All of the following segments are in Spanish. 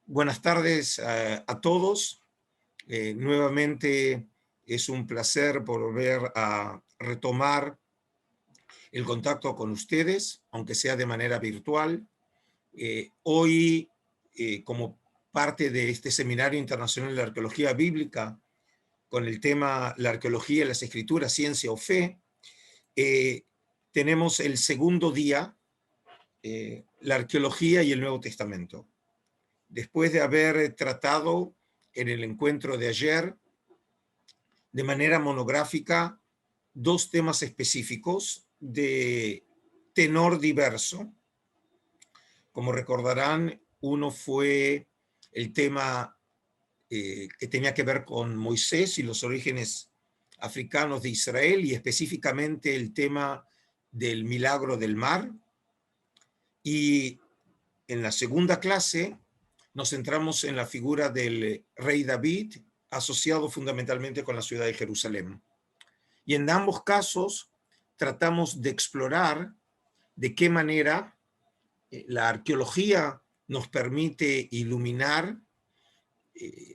Buenas tardes a todos. Nuevamente es un placer volver a retomar el contacto con ustedes, aunque sea de manera virtual. Hoy, como parte de este Seminario Internacional de Arqueología Bíblica, con el tema La arqueología y las escrituras, ciencia o fe, tenemos el segundo día, la arqueología y el Nuevo Testamento. Después de haber tratado en el encuentro de ayer, de manera monográfica, dos temas específicos de tenor diverso. Como recordarán, uno fue el tema que tenía que ver con Moisés y los orígenes africanos de Israel, y específicamente el tema del milagro del mar. Y en la segunda clase nos centramos en la figura del rey David, asociado fundamentalmente con la ciudad de Jerusalén. Y en ambos casos tratamos de explorar de qué manera la arqueología nos permite iluminar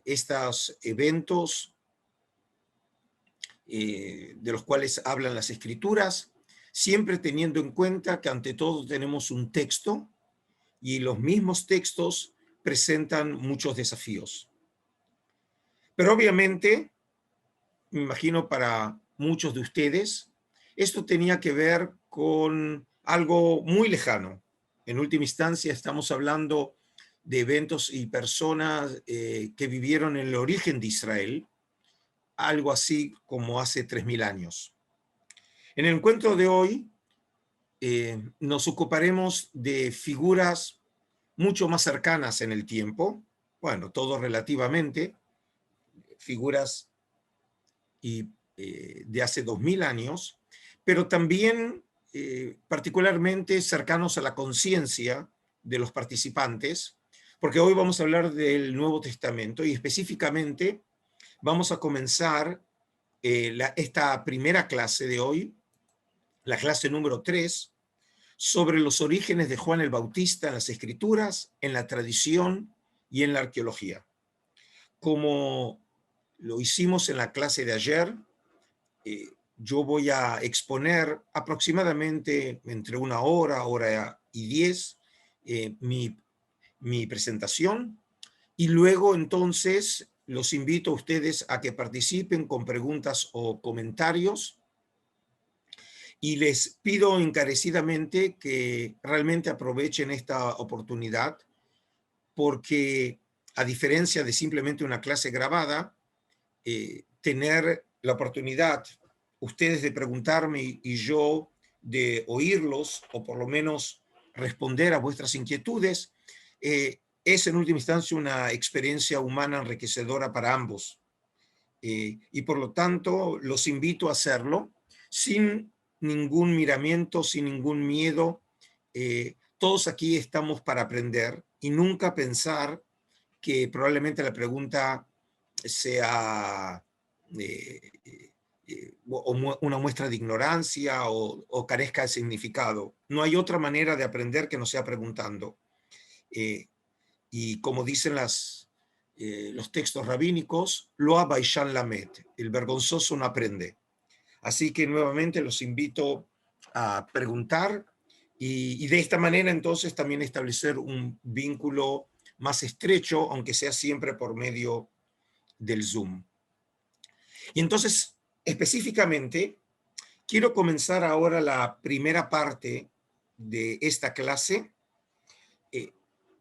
estos eventos de los cuales hablan las escrituras, siempre teniendo en cuenta que ante todo tenemos un texto y los mismos textos presentan muchos desafíos. Pero obviamente, me imagino para muchos de ustedes, esto tenía que ver con algo muy lejano. En última instancia, estamos hablando de eventos y personas que vivieron en el origen de Israel, algo así como hace 3000 años. En el encuentro de hoy nos ocuparemos de figuras mucho más cercanas en el tiempo, bueno, todo relativamente, figuras de hace 2000 años, pero también particularmente cercanos a la conciencia de los participantes, porque hoy vamos a hablar del Nuevo Testamento y específicamente vamos a comenzar esta primera clase de hoy, la clase número 3, sobre los orígenes de Juan el Bautista en las Escrituras, en la tradición y en la arqueología. Como lo hicimos en la clase de ayer, yo voy a exponer aproximadamente entre una hora, hora y 10, mi presentación, y luego entonces los invito a ustedes a que participen con preguntas o comentarios, y les pido encarecidamente que realmente aprovechen esta oportunidad, porque a diferencia de simplemente una clase grabada, tener la oportunidad ustedes de preguntarme y yo de oírlos, o por lo menos responder a vuestras inquietudes, es en última instancia una experiencia humana enriquecedora para ambos. Y por lo tanto los invito a hacerlo sin ningún miramiento, sin ningún miedo. Todos aquí estamos para aprender y nunca pensar que probablemente la pregunta sea una muestra de ignorancia o carezca de significado. No hay otra manera de aprender que no sea preguntando. Y como dicen los textos rabínicos, lo abaishan lamet, el vergonzoso no aprende. Así que nuevamente los invito a preguntar y de esta manera entonces también establecer un vínculo más estrecho, aunque sea siempre por medio del Zoom. Y entonces, específicamente, quiero comenzar ahora la primera parte de esta clase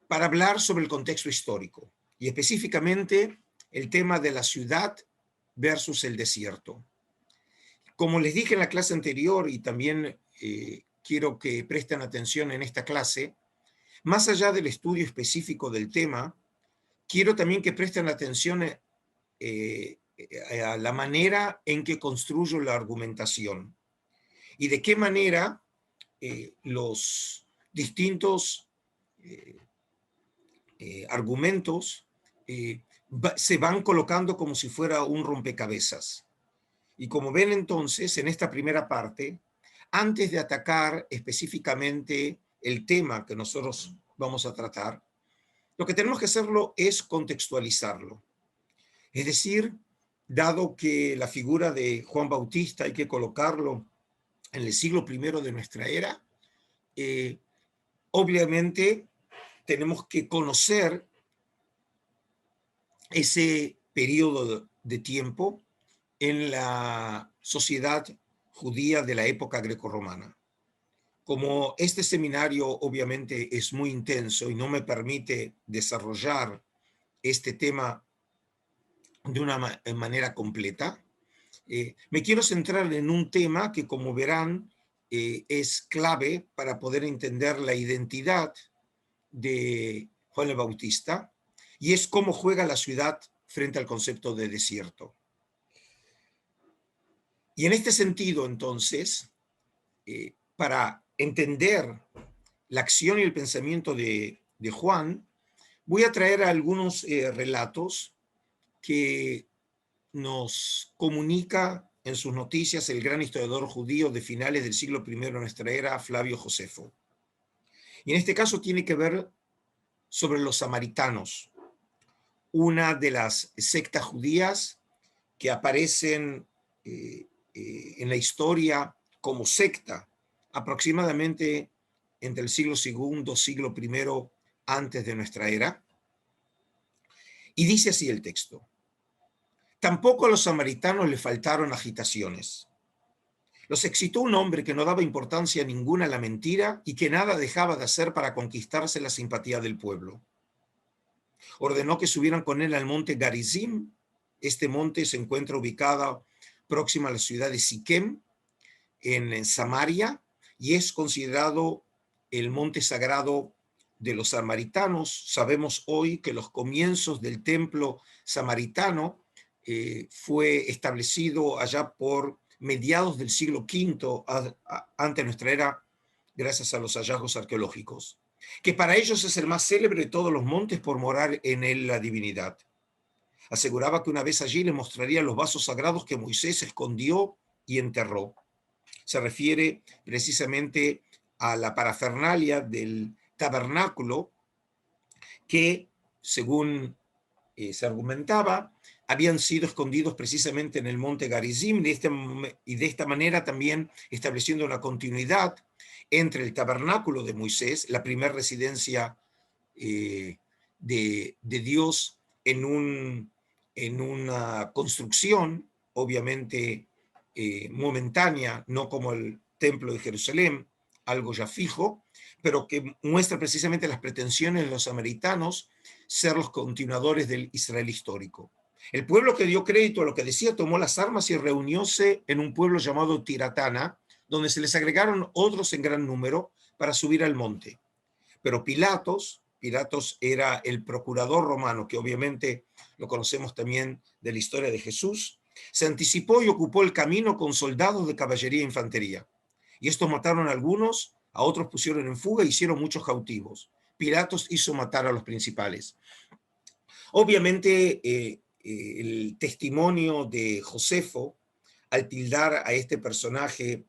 para hablar sobre el contexto histórico y específicamente el tema de la ciudad versus el desierto. Como les dije en la clase anterior, y también quiero que presten atención en esta clase, más allá del estudio específico del tema, quiero también que presten atención a la manera en que construyo la argumentación y de qué manera los distintos argumentos se van colocando como si fuera un rompecabezas. Y como ven entonces, en esta primera parte, antes de atacar específicamente el tema que nosotros vamos a tratar, Lo que tenemos que hacerlo es contextualizarlo. Es decir, dado que la figura de Juan Bautista hay que colocarlo en el siglo I de nuestra era, obviamente tenemos que conocer ese periodo de tiempo en la sociedad judía de la época grecorromana. Como este seminario obviamente es muy intenso y no me permite desarrollar este tema de una manera completa, me quiero centrar en un tema que, como verán, es clave para poder entender la identidad de Juan el Bautista, y es cómo juega la ciudad frente al concepto de desierto. Y en este sentido, entonces, para entender la acción y el pensamiento de Juan, voy a traer algunos relatos que nos comunica en sus noticias el gran historiador judío de finales del siglo I de nuestra era, Flavio Josefo. Y en este caso tiene que ver sobre los samaritanos, una de las sectas judías que aparecen en la historia como secta aproximadamente entre el siglo II, siglo I antes de nuestra era. Y dice así el texto: tampoco a los samaritanos le faltaron agitaciones. Los excitó un hombre que no daba importancia ninguna a la mentira y que nada dejaba de hacer para conquistarse la simpatía del pueblo. Ordenó que subieran con él al monte Garizim. Este monte se encuentra ubicado próximo a la ciudad de Siquem, en Samaria, y es considerado el monte sagrado de los samaritanos. Sabemos hoy que los comienzos del templo samaritano fue establecido allá por mediados del siglo V antes de nuestra era, gracias a los hallazgos arqueológicos, que para ellos es el más célebre de todos los montes por morar en él la divinidad. Aseguraba que una vez allí le mostraría los vasos sagrados que Moisés escondió y enterró. Se refiere precisamente a la parafernalia del tabernáculo que, según se argumentaba, habían sido escondidos precisamente en el monte Garizim, y de esta manera también estableciendo una continuidad entre el tabernáculo de Moisés, la primera residencia de Dios en una construcción, obviamente momentánea, no como el templo de Jerusalén, algo ya fijo, pero que muestra precisamente las pretensiones de los samaritanos ser los continuadores del Israel histórico. El pueblo que dio crédito a lo que decía tomó las armas y reunióse en un pueblo llamado Tiratana, donde se les agregaron otros en gran número para subir al monte. Pero Pilatos era el procurador romano, que obviamente lo conocemos también de la historia de Jesús, se anticipó y ocupó el camino con soldados de caballería e infantería. Y estos mataron a algunos, a otros pusieron en fuga e hicieron muchos cautivos. Pilatos hizo matar a los principales. Obviamente, el testimonio de Josefo, al tildar a este personaje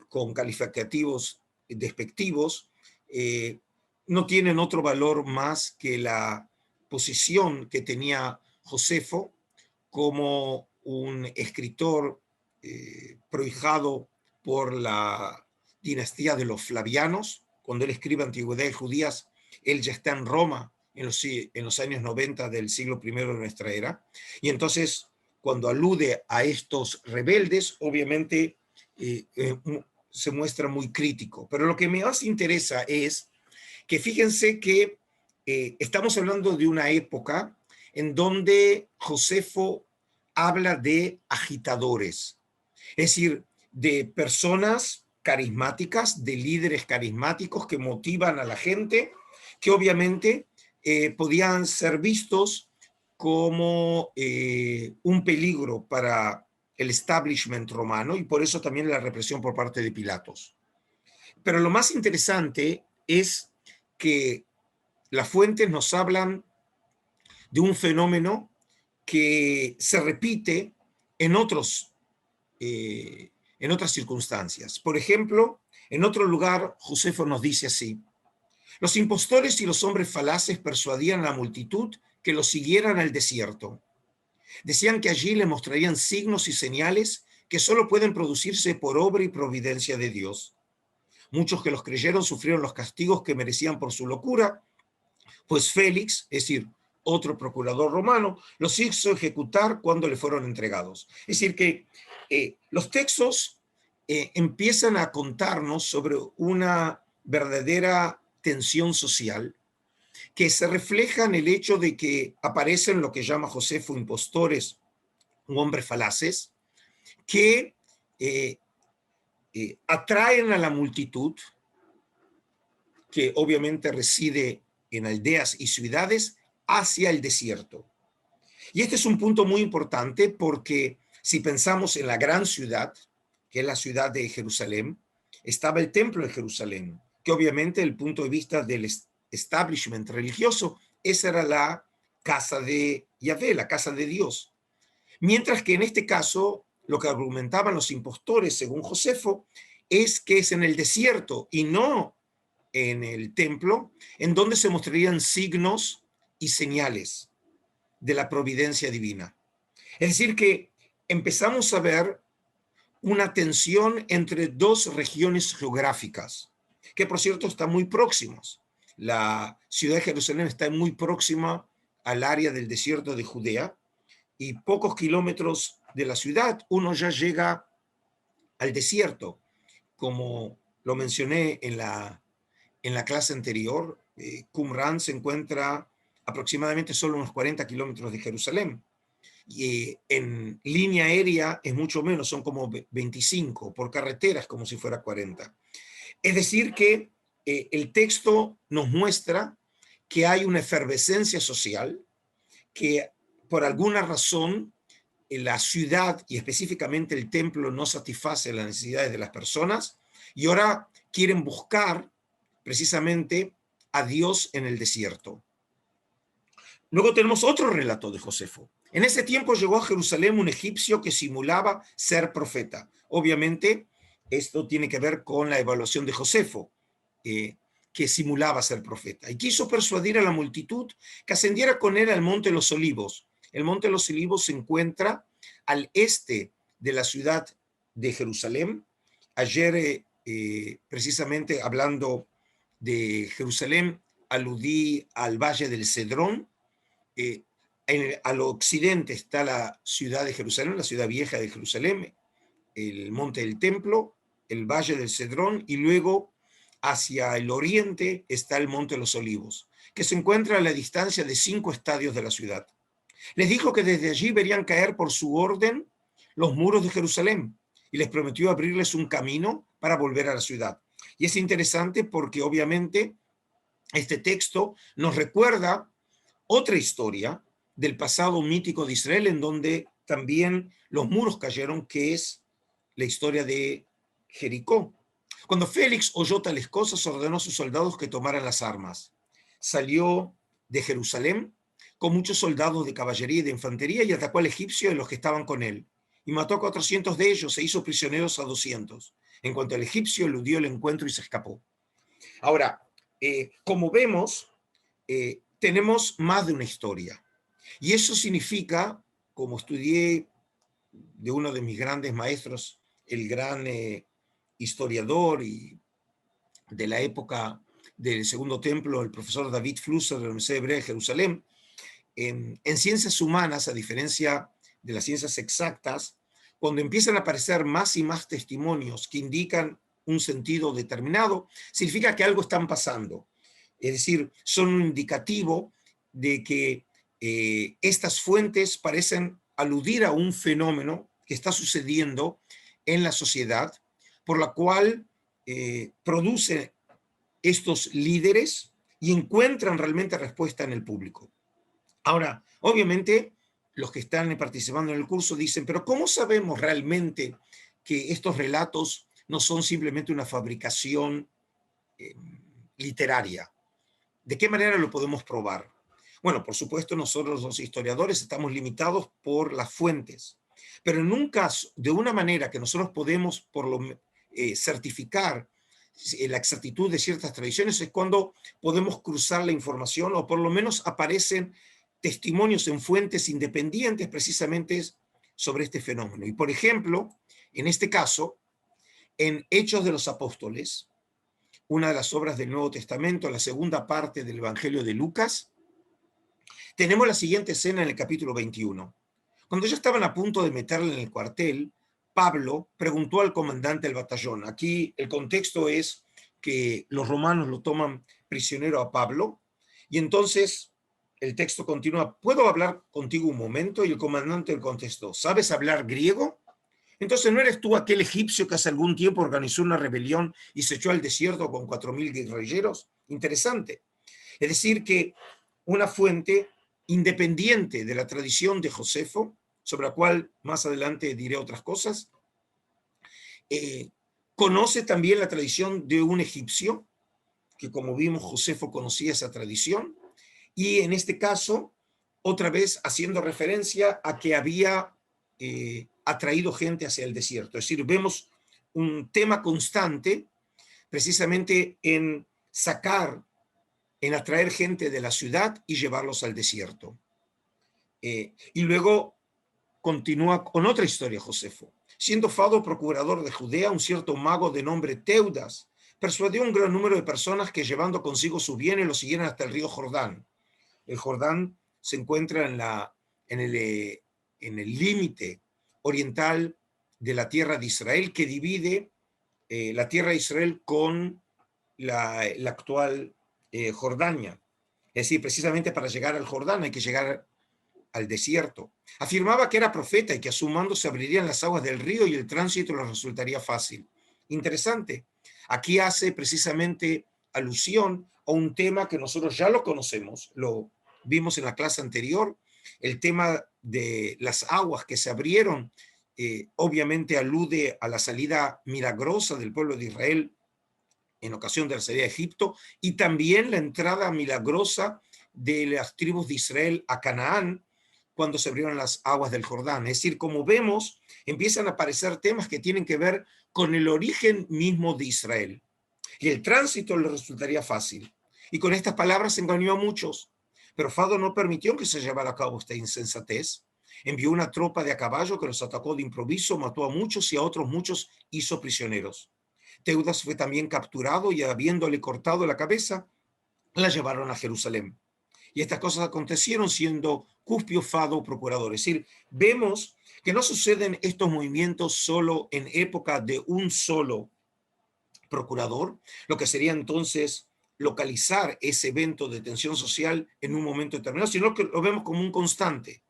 con calificativos despectivos, no tienen otro valor más que la posición que tenía Josefo como un escritor prohijado por la dinastía de los Flavianos. Cuando él escribe Antigüedades Judías, él ya está en Roma en los años 90 del siglo I de nuestra era. Y entonces, cuando alude a estos rebeldes, obviamente se muestra muy crítico. Pero lo que me más interesa es que fíjense que estamos hablando de una época en donde Josefo habla de agitadores, es decir, de personas carismáticas, de líderes carismáticos que motivan a la gente, que obviamente podían ser vistos como un peligro para el establishment romano, y por eso también la represión por parte de Pilatos. Pero lo más interesante es que las fuentes nos hablan de un fenómeno que se repite en otras circunstancias. Por ejemplo, en otro lugar, Josefo nos dice así: Los impostores y los hombres falaces persuadían a la multitud que los siguieran al desierto. Decían que allí le mostrarían signos y señales que solo pueden producirse por obra y providencia de Dios. Muchos que los creyeron sufrieron los castigos que merecían por su locura, pues Félix, es decir, otro procurador romano, los hizo ejecutar cuando le fueron entregados. Es decir, que los textos empiezan a contarnos sobre una verdadera tensión social que se refleja en el hecho de que aparecen lo que llama Josefo impostores o hombres falaces, que atraen a la multitud, que obviamente reside en aldeas y ciudades, hacia el desierto. Y este es un punto muy importante porque si pensamos en la gran ciudad, que es la ciudad de Jerusalén, estaba el templo de Jerusalén, que obviamente desde el punto de vista del establishment religioso, esa era la casa de Yahvé, la casa de Dios. Mientras que en este caso, lo que argumentaban los impostores, según Josefo, es que es en el desierto y no en el templo, en donde se mostrarían signos y señales de la providencia divina. Es decir, que empezamos a ver una tensión entre dos regiones geográficas, que por cierto están muy próximos. La ciudad de Jerusalén está muy próxima al área del desierto de Judea, y pocos kilómetros de la ciudad uno ya llega al desierto. Como lo mencioné en la clase anterior, Qumran se encuentra aproximadamente solo unos 40 kilómetros de Jerusalén. Y en línea aérea es mucho menos, son como 25, por carretera es como si fuera 40. Es decir que el texto nos muestra que hay una efervescencia social, que por alguna razón la ciudad y específicamente el templo no satisface las necesidades de las personas y ahora quieren buscar precisamente a Dios en el desierto. Luego tenemos otro relato de Josefo. En ese tiempo llegó a Jerusalén un egipcio que simulaba ser profeta. Obviamente, esto tiene que ver con la evaluación de Josefo, que simulaba ser profeta. Y quiso persuadir a la multitud que ascendiera con él al Monte de los Olivos. El Monte de los Olivos se encuentra al este de la ciudad de Jerusalén. Ayer, precisamente hablando de Jerusalén, aludí al Valle del Cedrón. Al occidente está la ciudad de Jerusalén, la ciudad vieja de Jerusalén, el monte del templo, el valle del Cedrón, y luego hacia el oriente está el monte de los Olivos, que se encuentra a la distancia de 5 estadios de la ciudad. Les dijo que desde allí verían caer por su orden los muros de Jerusalén y les prometió abrirles un camino para volver a la ciudad. Y es interesante porque obviamente este texto nos recuerda otra historia del pasado mítico de Israel en donde también los muros cayeron, que es la historia de Jericó. Cuando Félix oyó tales cosas, ordenó a sus soldados que tomaran las armas. Salió de Jerusalén con muchos soldados de caballería y de infantería y atacó al egipcio y a los que estaban con él. Y mató a 400 de ellos e hizo prisioneros a 200. En cuanto al egipcio, eludió el encuentro y se escapó. Ahora, como vemos, tenemos más de una historia. Y eso significa, como estudié de uno de mis grandes maestros, el gran historiador y de la época del Segundo Templo, el profesor David Flusser de la Universidad Hebrea de Jerusalén, en ciencias humanas, a diferencia de las ciencias exactas, cuando empiezan a aparecer más y más testimonios que indican un sentido determinado, significa que algo está pasando. Es decir, son un indicativo de que estas fuentes parecen aludir a un fenómeno que está sucediendo en la sociedad, por la cual produce estos líderes y encuentran realmente respuesta en el público. Ahora, obviamente, los que están participando en el curso dicen, pero ¿cómo sabemos realmente que estos relatos no son simplemente una fabricación literaria? ¿De qué manera lo podemos probar? Bueno, por supuesto, nosotros los historiadores estamos limitados por las fuentes, pero en un caso, de una manera que nosotros podemos certificar la exactitud de ciertas tradiciones, es cuando podemos cruzar la información o por lo menos aparecen testimonios en fuentes independientes precisamente sobre este fenómeno. Y por ejemplo, en este caso, en Hechos de los Apóstoles, una de las obras del Nuevo Testamento, la segunda parte del Evangelio de Lucas, tenemos la siguiente escena en el capítulo 21. Cuando ya estaban a punto de meterle en el cuartel, Pablo preguntó al comandante del batallón. Aquí el contexto es que los romanos lo toman prisionero a Pablo, y entonces el texto continúa: ¿puedo hablar contigo un momento? Y el comandante le contestó: ¿sabes hablar griego? Entonces, ¿no eres tú aquel egipcio que hace algún tiempo organizó una rebelión y se echó al desierto con 4.000 guerrilleros? Interesante. Es decir, que una fuente independiente de la tradición de Josefo, sobre la cual más adelante diré otras cosas, conoce también la tradición de un egipcio, que como vimos Josefo conocía esa tradición, y en este caso, otra vez haciendo referencia a que había atraído gente hacia el desierto. Es decir, vemos un tema constante precisamente en sacar, en atraer gente de la ciudad y llevarlos al desierto. Y luego continúa con otra historia Josefo. Siendo Fado procurador de Judea, un cierto mago de nombre Teudas persuadió a un gran número de personas que, llevando consigo sus bienes, lo siguieran hasta el río Jordán. El Jordán se encuentra en el límite oriental de la tierra de Israel, que divide la tierra de Israel con la actual Jordania. Es decir, precisamente para llegar al Jordán hay que llegar al desierto. Afirmaba que era profeta y que a su mando se abrirían las aguas del río y el tránsito les resultaría fácil. Interesante. Aquí hace precisamente alusión a un tema que nosotros ya lo conocemos, lo vimos en la clase anterior, el tema de las aguas que se abrieron, obviamente alude a la salida milagrosa del pueblo de Israel en ocasión de la salida de Egipto, y también la entrada milagrosa de las tribus de Israel a Canaán cuando se abrieron las aguas del Jordán. Es decir, como vemos, empiezan a aparecer temas que tienen que ver con el origen mismo de Israel. Y el tránsito les resultaría fácil. Y con estas palabras engañó a muchos. Pero Fado no permitió que se llevara a cabo esta insensatez. Envió una tropa de a caballo que los atacó de improviso, mató a muchos y a otros muchos hizo prisioneros. Teudas fue también capturado y, habiéndole cortado la cabeza, la llevaron a Jerusalén. Y estas cosas acontecieron siendo Cuspio Fado procurador. Es decir, vemos que no suceden estos movimientos solo en época de un solo procurador, lo que sería entonces localizar ese evento de tensión social en un momento determinado, sino que lo vemos como un constante.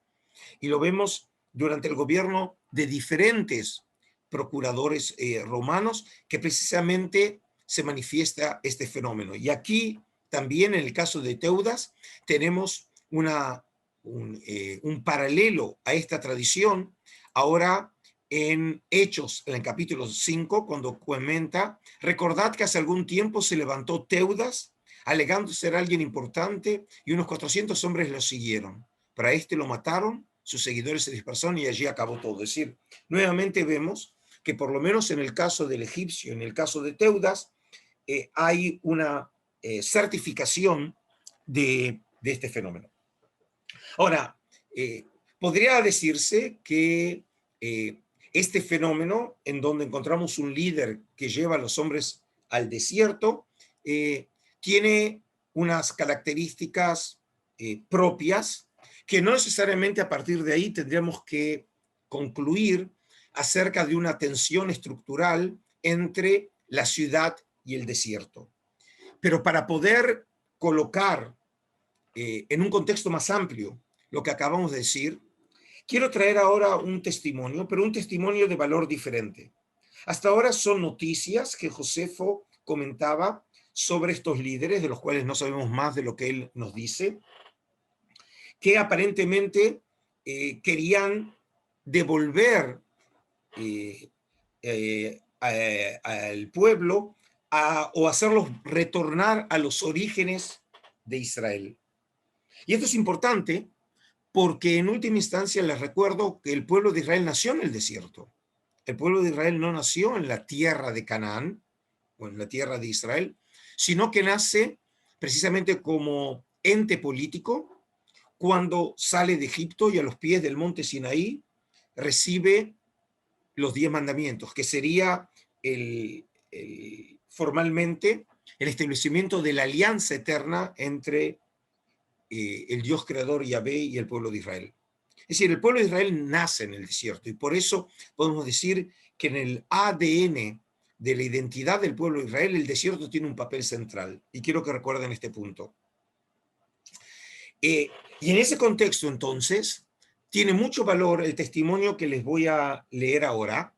Y lo vemos durante el gobierno de diferentes procuradores romanos, que precisamente se manifiesta este fenómeno. Y aquí también en el caso de Teudas tenemos un paralelo a esta tradición ahora en Hechos, en el capítulo 5, cuando comenta: recordad que hace algún tiempo se levantó Teudas, alegando ser alguien importante, y unos 400 hombres lo siguieron. Para este lo mataron, sus seguidores se dispersaron y allí acabó todo. Es decir, nuevamente vemos que por lo menos en el caso del egipcio, en el caso de Teudas, hay una certificación de este fenómeno. Ahora, podría decirse que este fenómeno, en donde encontramos un líder que lleva a los hombres al desierto, tiene unas características propias, que no necesariamente a partir de ahí tendríamos que concluir acerca de una tensión estructural entre la ciudad y el desierto. Pero para poder colocar en un contexto más amplio lo que acabamos de decir, quiero traer ahora un testimonio, pero un testimonio de valor diferente. Hasta ahora son noticias que Josefo comentaba sobre estos líderes, de los cuales no sabemos más de lo que él nos dice, que aparentemente querían devolver al pueblo o hacerlos retornar a los orígenes de Israel. Y esto es importante porque en última instancia les recuerdo que el pueblo de Israel nació en el desierto. El pueblo de Israel no nació en la tierra de Canaán, o en la tierra de Israel, sino que nace precisamente como ente político cuando sale de Egipto y a los pies del monte Sinaí recibe los 10 mandamientos, que sería formalmente el establecimiento de la alianza eterna entre el Dios creador Yahvé y el pueblo de Israel. Es decir, el pueblo de Israel nace en el desierto y por eso podemos decir que en el ADN de la identidad del pueblo de Israel el desierto tiene un papel central. Y quiero que recuerden este punto. Y en ese contexto, entonces, tiene mucho valor el testimonio que les voy a leer ahora,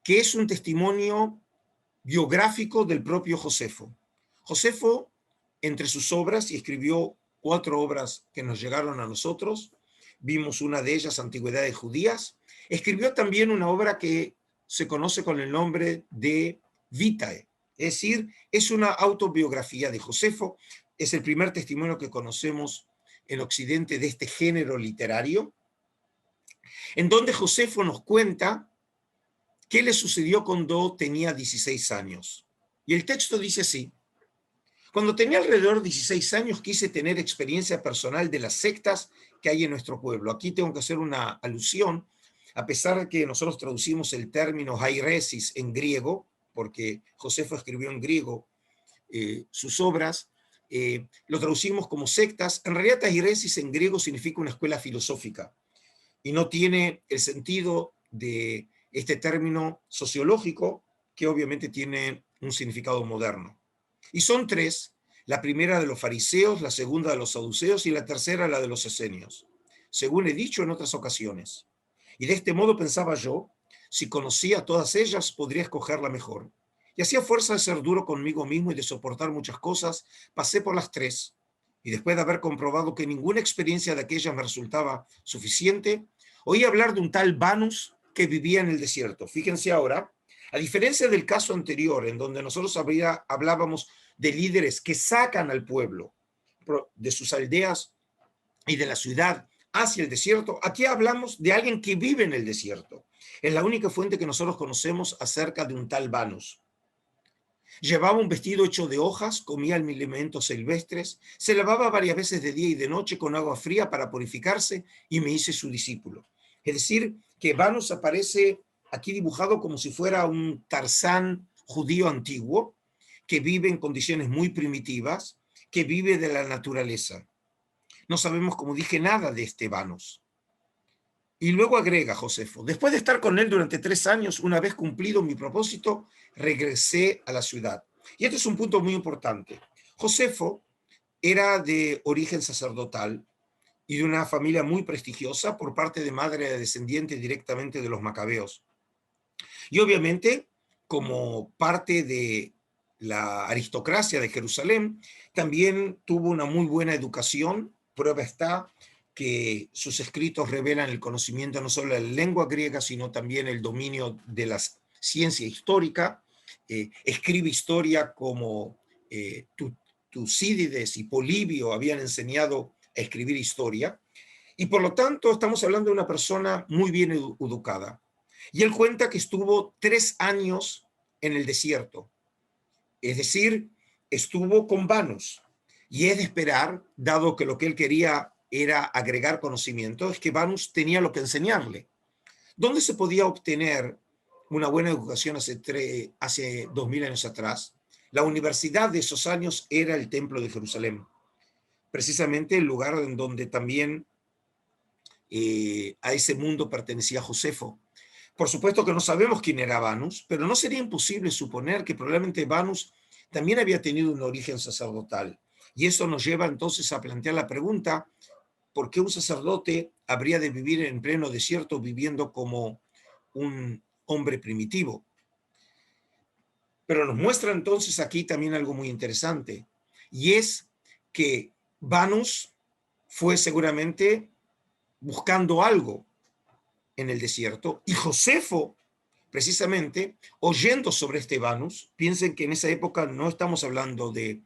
que es un testimonio biográfico del propio Josefo. Josefo, entre sus obras, y escribió 4 obras que nos llegaron a nosotros, vimos una de ellas, Antigüedades Judías, escribió también una obra que se conoce con el nombre de Vitae, es decir, es una autobiografía de Josefo, es el primer testimonio que conocemos en Occidente de este género literario, en donde Josefo nos cuenta qué le sucedió cuando tenía 16 años. Y el texto dice así: cuando tenía alrededor de 16 años quise tener experiencia personal de las sectas que hay en nuestro pueblo. Aquí tengo que hacer una alusión, a pesar de que nosotros traducimos el término hairesis en griego, porque Josefo escribió en griego sus obras, lo traducimos como sectas. En realidad hairesis en griego significa una escuela filosófica y no tiene el sentido de este término sociológico que obviamente tiene un significado moderno. Y son 3, la primera de los fariseos, la segunda de los saduceos y la tercera la de los esenios, según he dicho en otras ocasiones. Y de este modo pensaba yo, si conocía todas ellas, podría escoger la mejor. Y hacía fuerza de ser duro conmigo mismo y de soportar muchas cosas, pasé por las 3. Y después de haber comprobado que ninguna experiencia de aquellas me resultaba suficiente, oí hablar de un tal Banus que vivía en el desierto. Fíjense ahora, a diferencia del caso anterior, en donde nosotros hablábamos de líderes que sacan al pueblo de sus aldeas y de la ciudad hacia el desierto, aquí hablamos de alguien que vive en el desierto. Es la única fuente que nosotros conocemos acerca de un tal Banus. Llevaba un vestido hecho de hojas, comía alimentos silvestres, se lavaba varias veces de día y de noche con agua fría para purificarse y me hice su discípulo. Es decir, que Banus aparece aquí dibujado como si fuera un Tarzán judío antiguo, que vive en condiciones muy primitivas, que vive de la naturaleza. No sabemos, como dije, nada de este Banus. Y luego agrega Josefo: después de estar con él durante 3 años, una vez cumplido mi propósito, regresé a la ciudad. Y este es un punto muy importante. Josefo era de origen sacerdotal y de una familia muy prestigiosa por parte de madre descendiente directamente de los macabeos. Y obviamente, como parte de la aristocracia de Jerusalén, también tuvo una muy buena educación. Prueba está que sus escritos revelan el conocimiento no solo de la lengua griega, sino también el dominio de la ciencia histórica. Escribe historia como Tucídides y Polibio habían enseñado a escribir historia. Y por lo tanto, estamos hablando de una persona muy bien educada. Y él cuenta que estuvo 3 años en el desierto. Es decir, estuvo con Banus. Y es de esperar, dado que lo que él quería era agregar conocimiento, es que Banus tenía lo que enseñarle. ¿Dónde se podía obtener una buena educación hace 2000 años atrás? La universidad de esos años era el Templo de Jerusalén, precisamente el lugar en donde también a ese mundo pertenecía Josefo. Por supuesto que no sabemos quién era Banus, pero no sería imposible suponer que probablemente Banus también había tenido un origen sacerdotal. Y eso nos lleva entonces a plantear la pregunta: ¿por qué un sacerdote habría de vivir en pleno desierto viviendo como un hombre primitivo? Pero nos muestra entonces aquí también algo muy interesante, y es que Banus fue seguramente buscando algo en el desierto, y Josefo, precisamente, oyendo sobre este Banus, piensen que en esa época no estamos hablando de,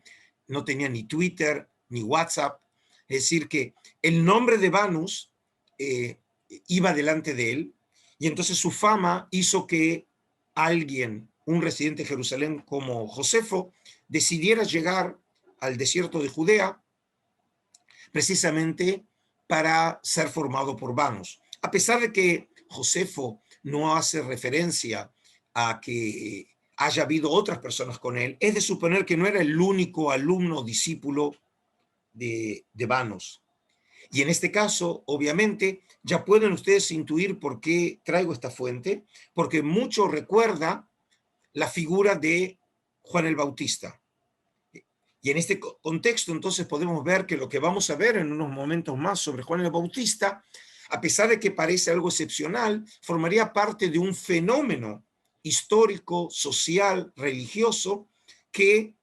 no tenía ni Twitter, ni WhatsApp, es decir, que el nombre de Banus iba delante de él, y entonces su fama hizo que alguien un residente de Jerusalén como Josefo decidiera llegar al desierto de Judea precisamente para ser formado por vanos. A pesar de que Josefo no hace referencia a que haya habido otras personas con él, es de suponer que no era el único alumno o discípulo de vanos. Y en este caso, obviamente, ya pueden ustedes intuir por qué traigo esta fuente, porque mucho recuerda la figura de Juan el Bautista. Y en este contexto, entonces, podemos ver que lo que vamos a ver en unos momentos más sobre Juan el Bautista, a pesar de que parece algo excepcional, formaría parte de un fenómeno histórico, social, religioso, que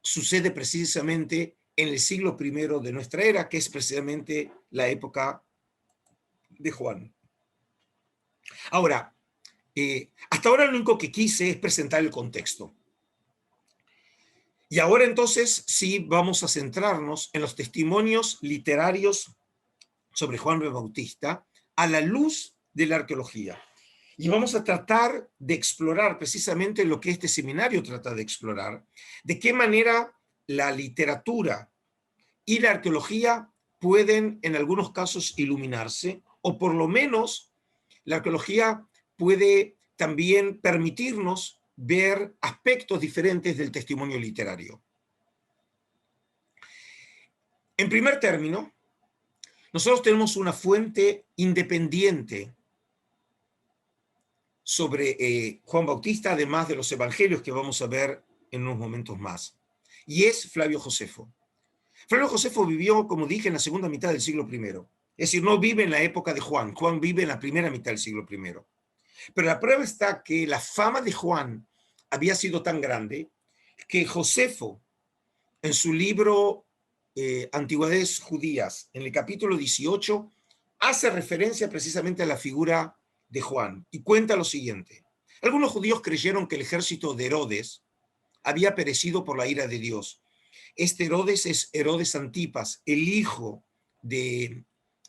sucede precisamente en el siglo I de nuestra era, que es precisamente la época de Juan. Ahora, hasta ahora lo único que quise es presentar el contexto. Y ahora entonces sí vamos a centrarnos en los testimonios literarios sobre Juan el Bautista a la luz de la arqueología. Y vamos a tratar de explorar precisamente lo que este seminario trata de explorar, de qué manera la literatura y la arqueología pueden en algunos casos iluminarse, o por lo menos la arqueología puede también permitirnos ver aspectos diferentes del testimonio literario. En primer término, nosotros tenemos una fuente independiente sobre Juan Bautista, además de los evangelios que vamos a ver en unos momentos más, y es Flavio Josefo. Flavio Josefo vivió, como dije, en la segunda mitad del siglo I. Es decir, no vive en la época de Juan. Juan vive en la primera mitad del siglo I. Pero la prueba está que la fama de Juan había sido tan grande que Josefo, en su libro Antigüedades Judías, en el capítulo 18, hace referencia precisamente a la figura de Juan y cuenta lo siguiente. Algunos judíos creyeron que el ejército de Herodes había perecido por la ira de Dios. Este Herodes es Herodes Antipas, el hijo de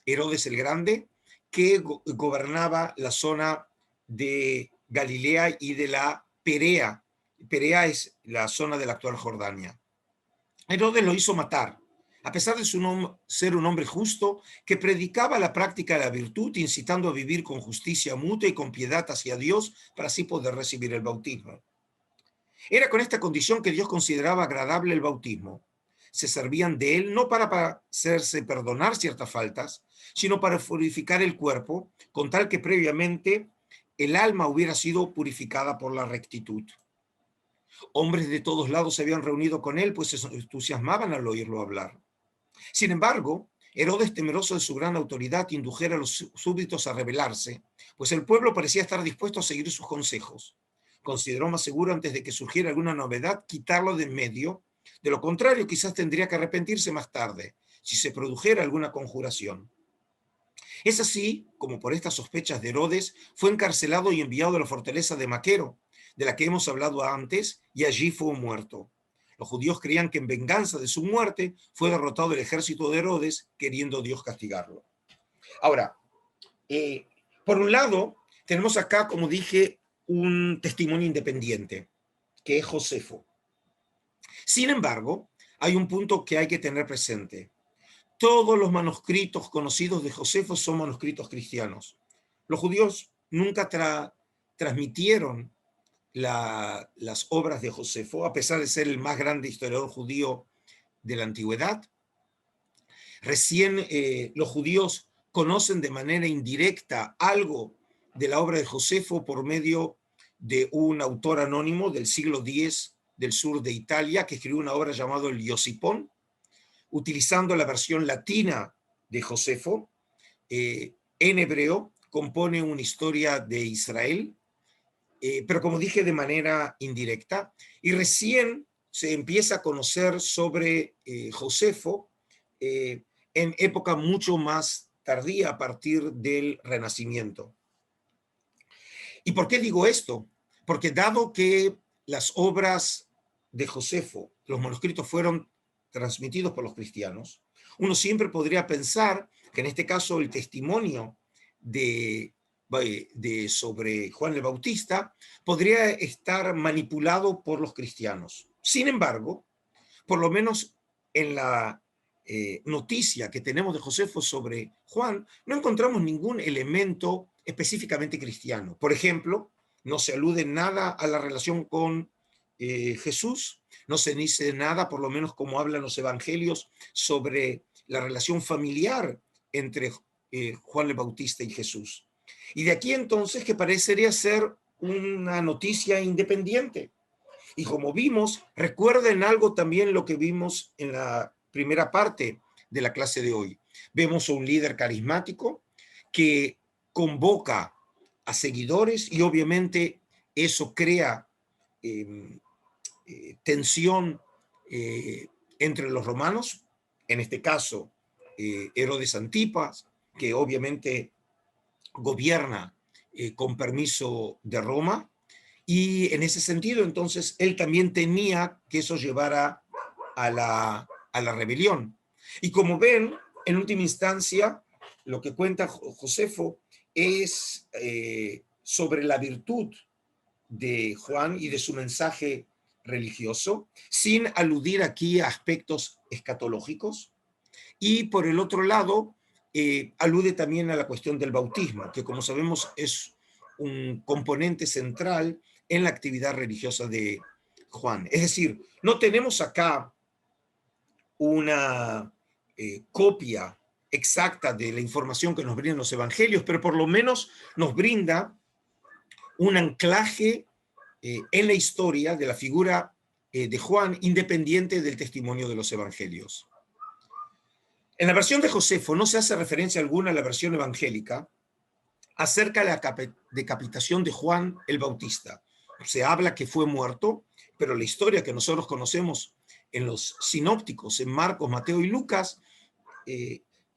Herodes el Grande, que gobernaba la zona de Galilea y de la Perea. Perea es la zona de la actual Jordania. Herodes lo hizo matar, a pesar de ser un hombre justo que predicaba la práctica de la virtud, incitando a vivir con justicia mutua y con piedad hacia Dios para así poder recibir el bautismo. Era con esta condición que Dios consideraba agradable el bautismo. Se servían de él no para hacerse perdonar ciertas faltas, sino para purificar el cuerpo, con tal que previamente el alma hubiera sido purificada por la rectitud. Hombres de todos lados se habían reunido con él, pues se entusiasmaban al oírlo hablar. Sin embargo, Herodes, temeroso de su gran autoridad, indujera a los súbditos a rebelarse, pues el pueblo parecía estar dispuesto a seguir sus consejos. Consideró más seguro, antes de que surgiera alguna novedad, quitarlo de en medio. De lo contrario, quizás tendría que arrepentirse más tarde, si se produjera alguna conjuración. Es así como, por estas sospechas de Herodes, fue encarcelado y enviado a la fortaleza de Maquero, de la que hemos hablado antes, y allí fue muerto. Los judíos creían que en venganza de su muerte fue derrotado el ejército de Herodes, queriendo Dios castigarlo. Ahora, por un lado, tenemos acá, como dije, un testimonio independiente, que es Josefo. Sin embargo, hay un punto que hay que tener presente. Todos los manuscritos conocidos de Josefo son manuscritos cristianos. Los judíos nunca transmitieron las obras de Josefo, a pesar de ser el más grande historiador judío de la antigüedad. Recién los judíos conocen de manera indirecta algo de la obra de Josefo por medio de un autor anónimo del siglo X del sur de Italia, que escribió una obra llamada el Iosipón, utilizando la versión latina de Josefo. En hebreo compone una historia de Israel, pero como dije, de manera indirecta, y recién se empieza a conocer sobre Josefo en época mucho más tardía, a partir del Renacimiento. ¿Y por qué digo esto? Porque dado que las obras de Josefo, los manuscritos, fueron transmitidos por los cristianos, uno siempre podría pensar que en este caso el testimonio de sobre Juan el Bautista podría estar manipulado por los cristianos. Sin embargo, por lo menos en la noticia que tenemos de Josefo sobre Juan, no encontramos ningún elemento específicamente cristiano. Por ejemplo, no se alude nada a la relación con Jesús, no se dice nada, por lo menos como hablan los evangelios, sobre la relación familiar entre Juan el Bautista y Jesús. Y de aquí entonces que parecería ser una noticia independiente. Y como vimos, recuerden algo también lo que vimos en la primera parte de la clase de hoy. Vemos a un líder carismático que convoca a seguidores y obviamente eso crea tensión entre los romanos, en este caso Herodes Antipas, que obviamente gobierna con permiso de Roma, y en ese sentido entonces él también temía que eso llevara a la rebelión. Y como ven, en última instancia, lo que cuenta Josefo es sobre la virtud de Juan y de su mensaje religioso, sin aludir aquí a aspectos escatológicos. Y por el otro lado, alude también a la cuestión del bautismo, que como sabemos es un componente central en la actividad religiosa de Juan. Es decir, no tenemos acá una copia exacta de la información que nos brindan los evangelios, pero por lo menos nos brinda un anclaje en la historia de la figura de Juan, independiente del testimonio de los evangelios. En la versión de Josefo no se hace referencia alguna a la versión evangélica acerca de la decapitación de Juan el Bautista. Se habla que fue muerto, pero la historia que nosotros conocemos en los sinópticos, en Marcos, Mateo y Lucas,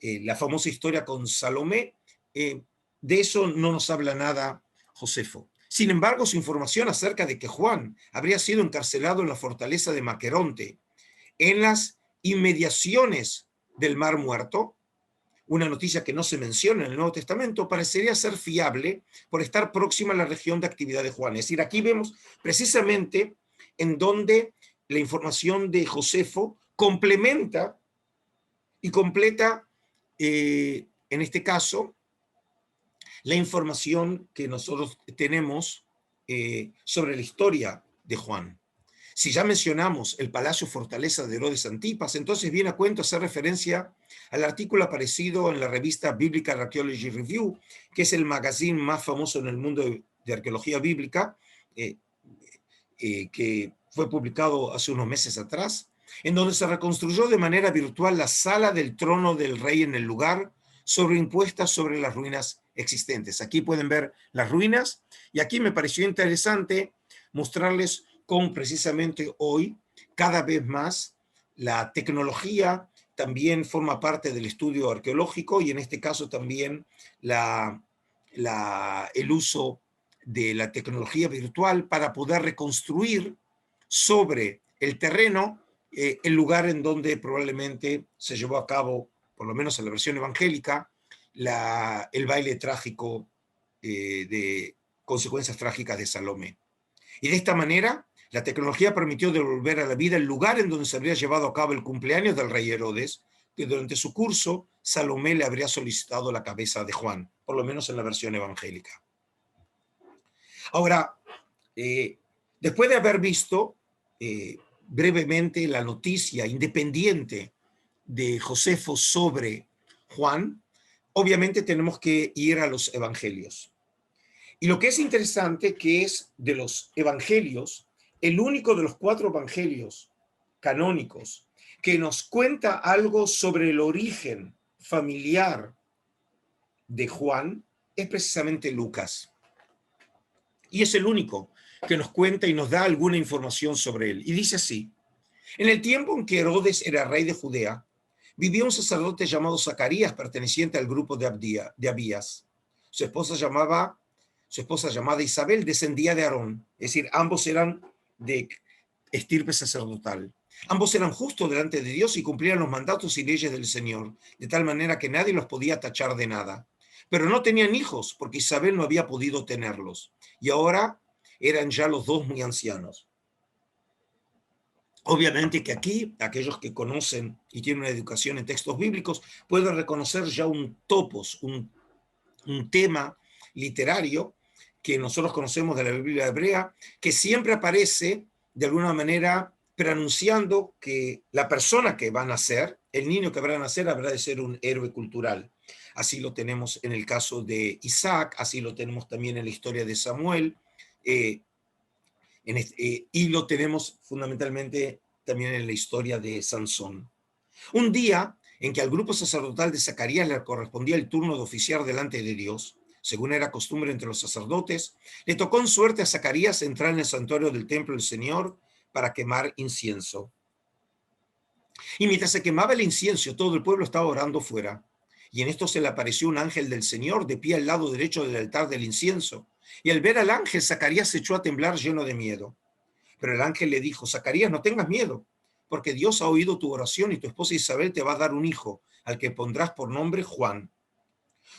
la famosa historia con Salomé, de eso no nos habla nada Josefo. Sin embargo, su información acerca de que Juan habría sido encarcelado en la fortaleza de Maqueronte, en las inmediaciones del Mar Muerto, una noticia que no se menciona en el Nuevo Testamento, parecería ser fiable por estar próxima a la región de actividad de Juan. Es decir, aquí vemos precisamente en donde la información de Josefo complementa y completa, en este caso, la información que nosotros tenemos sobre la historia de Juan. Si ya mencionamos el Palacio Fortaleza de Herodes Antipas, entonces viene a cuento hacer referencia al artículo aparecido en la revista Biblical Archaeology Review, que es el magazine más famoso en el mundo de arqueología bíblica, que fue publicado hace unos meses atrás, en donde se reconstruyó de manera virtual la sala del trono del rey en el lugar, sobreimpuesta sobre las ruinas existentes. Aquí pueden ver las ruinas, y aquí me pareció interesante mostrarles cómo precisamente hoy, cada vez más, la tecnología también forma parte del estudio arqueológico y en este caso también el uso de la tecnología virtual para poder reconstruir sobre el terreno el lugar en donde probablemente se llevó a cabo, por lo menos en la versión evangélica, el baile trágico de consecuencias trágicas de Salomé. Y de esta manera, la tecnología permitió devolver a la vida el lugar en donde se habría llevado a cabo el cumpleaños del rey Herodes, que durante su curso Salomé le habría solicitado la cabeza de Juan, por lo menos en la versión evangélica. Ahora, después de haber visto brevemente la noticia independiente de Josefo sobre Juan, obviamente tenemos que ir a los evangelios. Y lo que es interesante que es de los evangelios, el único de los 4 evangelios canónicos que nos cuenta algo sobre el origen familiar de Juan es precisamente Lucas. Y es el único que nos cuenta y nos da alguna información sobre él. Y dice así: en el tiempo en que Herodes era rey de Judea, vivía un sacerdote llamado Zacarías, perteneciente al grupo de Abías. Su esposa llamada Isabel descendía de Aarón, es decir, ambos eran de estirpe sacerdotal. Ambos eran justos delante de Dios y cumplían los mandatos y leyes del Señor, de tal manera que nadie los podía tachar de nada. pero no tenían hijos porque Isabel no había podido tenerlos. Y ahora eran ya los dos muy ancianos. Obviamente que aquí, aquellos que conocen y tienen una educación en textos bíblicos, pueden reconocer ya un topos, un tema literario que nosotros conocemos de la Biblia hebrea, que siempre aparece de alguna manera preanunciando que la persona que va a nacer, el niño que va a nacer, habrá de ser un héroe cultural. Así lo tenemos en el caso de Isaac, así lo tenemos también en la historia de Samuel, y lo tenemos fundamentalmente también en la historia de Sansón. Un día en que al grupo sacerdotal de Zacarías le correspondía el turno de oficiar delante de Dios, según era costumbre entre los sacerdotes, le tocó en suerte a Zacarías entrar en el santuario del templo del Señor para quemar incienso. Y mientras se quemaba el incienso, todo el pueblo estaba orando fuera. Y en esto se le apareció un ángel del Señor de pie al lado derecho del altar del incienso. Y al ver al ángel, Zacarías se echó a temblar lleno de miedo. Pero el ángel le dijo: Zacarías, no tengas miedo, porque Dios ha oído tu oración y tu esposa Isabel te va a dar un hijo, al que pondrás por nombre Juan.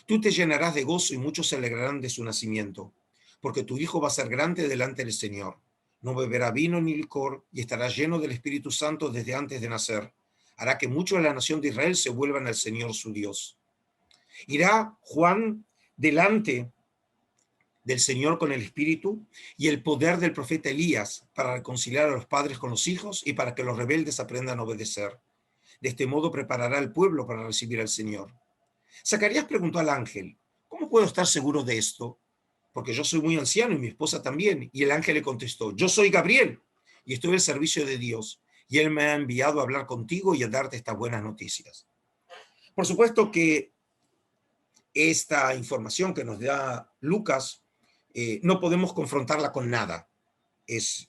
Tú te llenarás de gozo y muchos se alegrarán de su nacimiento, porque tu hijo va a ser grande delante del Señor. No beberá vino ni licor y estará lleno del Espíritu Santo desde antes de nacer. Hará que muchos de la nación de Israel se vuelvan al Señor su Dios. Irá Juan delante del Señor con el Espíritu y el poder del profeta Elías para reconciliar a los padres con los hijos y para que los rebeldes aprendan a obedecer. De este modo preparará al pueblo para recibir al Señor. Zacarías preguntó al ángel: ¿cómo puedo estar seguro de esto? Porque yo soy muy anciano y mi esposa también. Y el ángel le contestó: yo soy Gabriel y estoy al servicio de Dios, y él me ha enviado a hablar contigo y a darte estas buenas noticias. Por supuesto que esta información que nos da Lucas no podemos confrontarla con nada. Es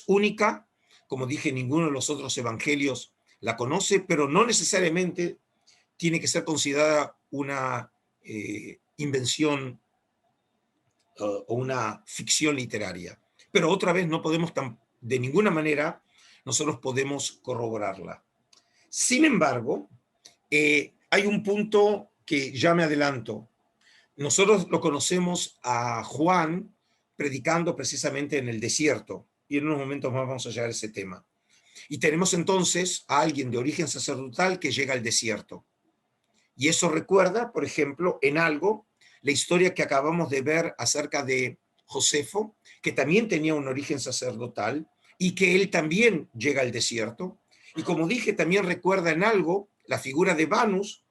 única. Como dije, ninguno de los otros evangelios la conoce, pero no necesariamente tiene que ser considerada una invención o una ficción literaria. Pero otra vez no podemos, de ninguna manera, nosotros podemos corroborarla. Sin embargo, hay un punto que ya me adelanto. Nosotros lo conocemos a Juan predicando precisamente en el desierto, y en unos momentos más vamos a llegar a ese tema. Y tenemos entonces a alguien de origen sacerdotal que llega al desierto. Y eso recuerda, por ejemplo, en algo, la historia que acabamos de ver acerca de Josefo, que también tenía un origen sacerdotal y que él también llega al desierto. Y como dije, también recuerda en algo la figura de Vanus,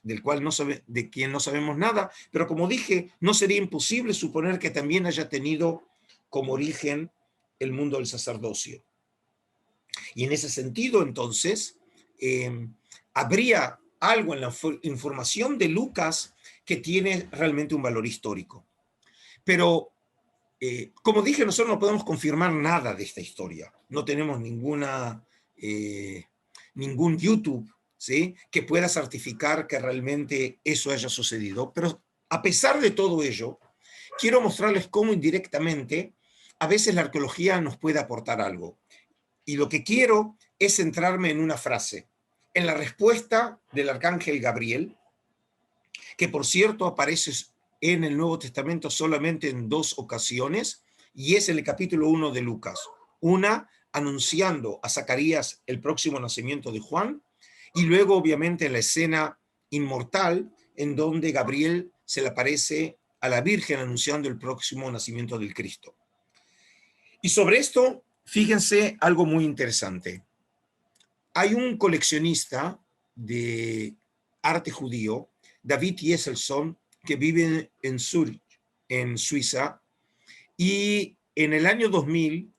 del cual de quien no sabemos nada, pero como dije, no sería imposible suponer que también haya tenido como origen el mundo del sacerdocio. Y en ese sentido, entonces, habría algo en la información de Lucas que tiene realmente un valor histórico. Pero, como dije, nosotros no podemos confirmar nada de esta historia. No tenemos ningún YouTube, ¿sí?, que pueda certificar que realmente eso haya sucedido. Pero a pesar de todo ello, quiero mostrarles cómo indirectamente a veces la arqueología nos puede aportar algo. Y lo que quiero es centrarme en una frase, en la respuesta del arcángel Gabriel, que por cierto aparece en el Nuevo Testamento solamente en 2 ocasiones, y es en el capítulo 1 de Lucas. Una anunciando a Zacarías el próximo nacimiento de Juan, y luego obviamente en la escena inmortal en donde Gabriel se le aparece a la Virgen anunciando el próximo nacimiento del Cristo. Y sobre esto, fíjense algo muy interesante. Hay un coleccionista de arte judío, David Jesselson, que vive en Zurich, en Suiza, y en el año 2000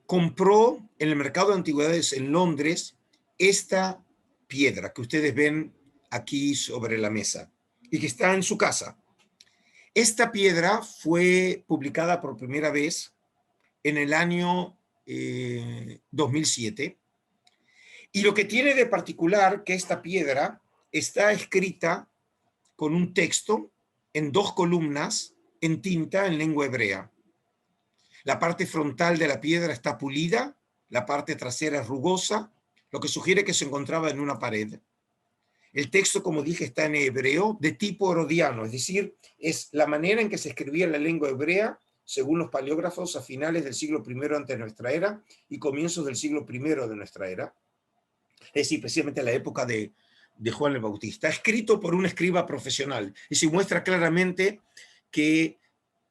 compró en el mercado de antigüedades en Londres esta piedra que ustedes ven aquí sobre la mesa y que está en su casa. Esta piedra fue publicada por primera vez en el año 2007. Y lo que tiene de particular que esta piedra está escrita con un texto en 2 columnas en tinta en lengua hebrea. La parte frontal de la piedra está pulida, la parte trasera es rugosa, lo que sugiere que se encontraba en una pared. El texto, como dije, está en hebreo de tipo herodiano, es decir, es la manera en que se escribía la lengua hebrea, según los paleógrafos, a finales del siglo I antes de nuestra era y comienzos del siglo I de nuestra era. Es decir, precisamente la época de Juan el Bautista, escrito por un escriba profesional. Y se muestra claramente que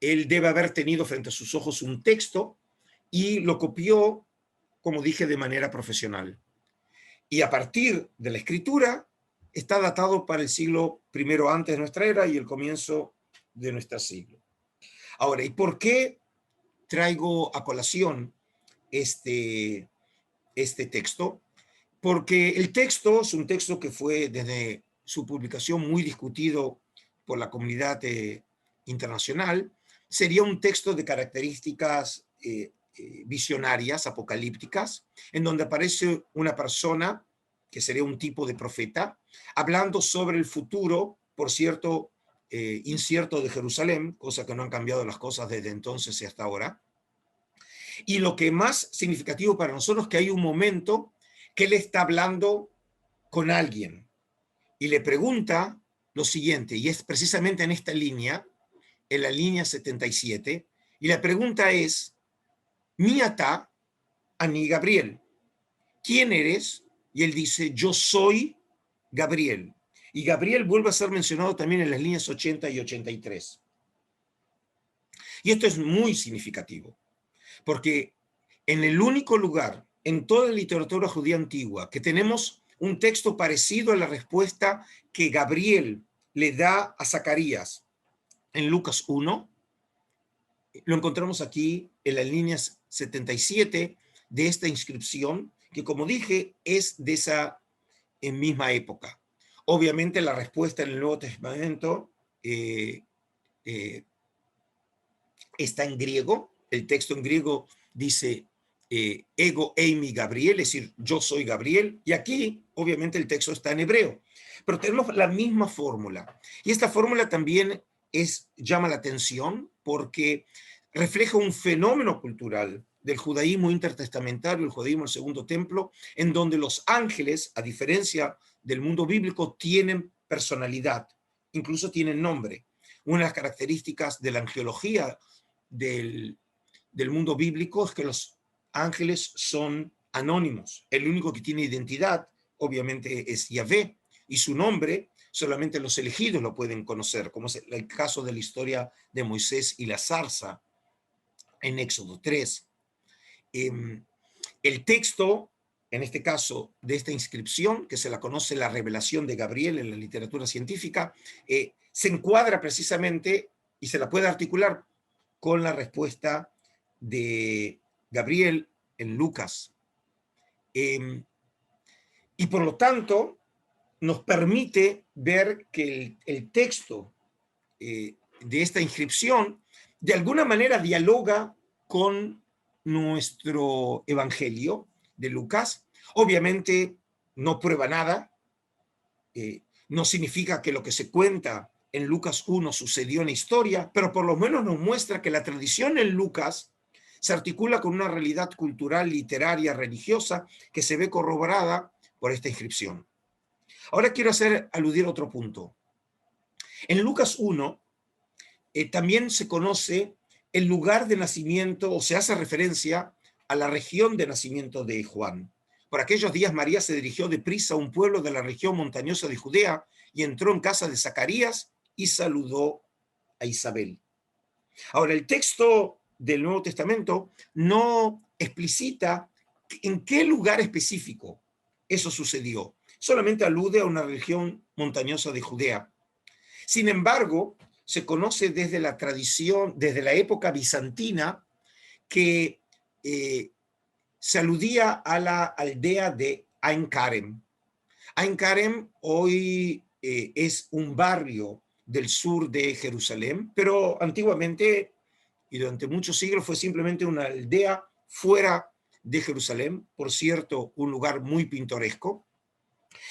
él debe haber tenido frente a sus ojos un texto y lo copió, como dije, de manera profesional. Y a partir de la escritura está datado para el siglo I antes de nuestra era y el comienzo de nuestro siglo. Ahora, ¿y por qué traigo a colación este texto? Porque el texto es un texto que fue desde su publicación muy discutido por la comunidad internacional. Sería un texto de características visionarias, apocalípticas, en donde aparece una persona, que sería un tipo de profeta, hablando sobre el futuro, por cierto, incierto de Jerusalén, cosa que no han cambiado las cosas desde entonces y hasta ahora. Y lo que más significativo para nosotros es que hay un momento que él está hablando con alguien y le pregunta lo siguiente, y es precisamente en esta línea, en la línea 77, y la pregunta es, Miata, Ani Gabriel, ¿quién eres? Y él dice, yo soy Gabriel. Y Gabriel vuelve a ser mencionado también en las líneas 80 y 83. Y esto es muy significativo, porque en el único lugar en toda la literatura judía antigua que tenemos un texto parecido a la respuesta que Gabriel le da a Zacarías en Lucas 1, lo encontramos aquí en las líneas 77 de esta inscripción, que como dije es de esa misma época. Obviamente la respuesta en el Nuevo Testamento está en griego, el texto en griego dice ego eimi Gabriel, es decir, yo soy Gabriel, y aquí obviamente el texto está en hebreo, pero tenemos la misma fórmula, y esta fórmula también llama la atención porque refleja un fenómeno cultural del judaísmo intertestamentario, el judaísmo del Segundo Templo, en donde los ángeles, a diferencia del mundo bíblico, tienen personalidad, incluso tienen nombre. Una de las características de la angelología del mundo bíblico es que los ángeles son anónimos. El único que tiene identidad, obviamente, es Yahvé, y su nombre solamente los elegidos lo pueden conocer, como es el caso de la historia de Moisés y la zarza en Éxodo 3. El texto, en este caso, de esta inscripción, que se la conoce la revelación de Gabriel en la literatura científica, se encuadra precisamente y se la puede articular con la respuesta de Gabriel en Lucas. Y por lo tanto, nos permite ver que el texto de esta inscripción de alguna manera dialoga con nuestro evangelio de Lucas. Obviamente no prueba nada, no significa que lo que se cuenta en Lucas 1 sucedió en la historia, pero por lo menos nos muestra que la tradición en Lucas se articula con una realidad cultural, literaria, religiosa, que se ve corroborada por esta inscripción. Ahora quiero aludir a otro punto. En Lucas 1 también se conoce el lugar de nacimiento, o se hace referencia a la región de nacimiento de Juan. Por aquellos días María se dirigió deprisa a un pueblo de la región montañosa de Judea y entró en casa de Zacarías y saludó a Isabel. Ahora, el texto del Nuevo Testamento no explicita en qué lugar específico eso sucedió. Solamente alude a una región montañosa de Judea. Sin embargo, se conoce desde la tradición, desde la época bizantina, que se aludía a la aldea de Ain Karem. Ain Karem hoy es un barrio del sur de Jerusalén, pero antiguamente y durante muchos siglos fue simplemente una aldea fuera de Jerusalén, por cierto, un lugar muy pintoresco,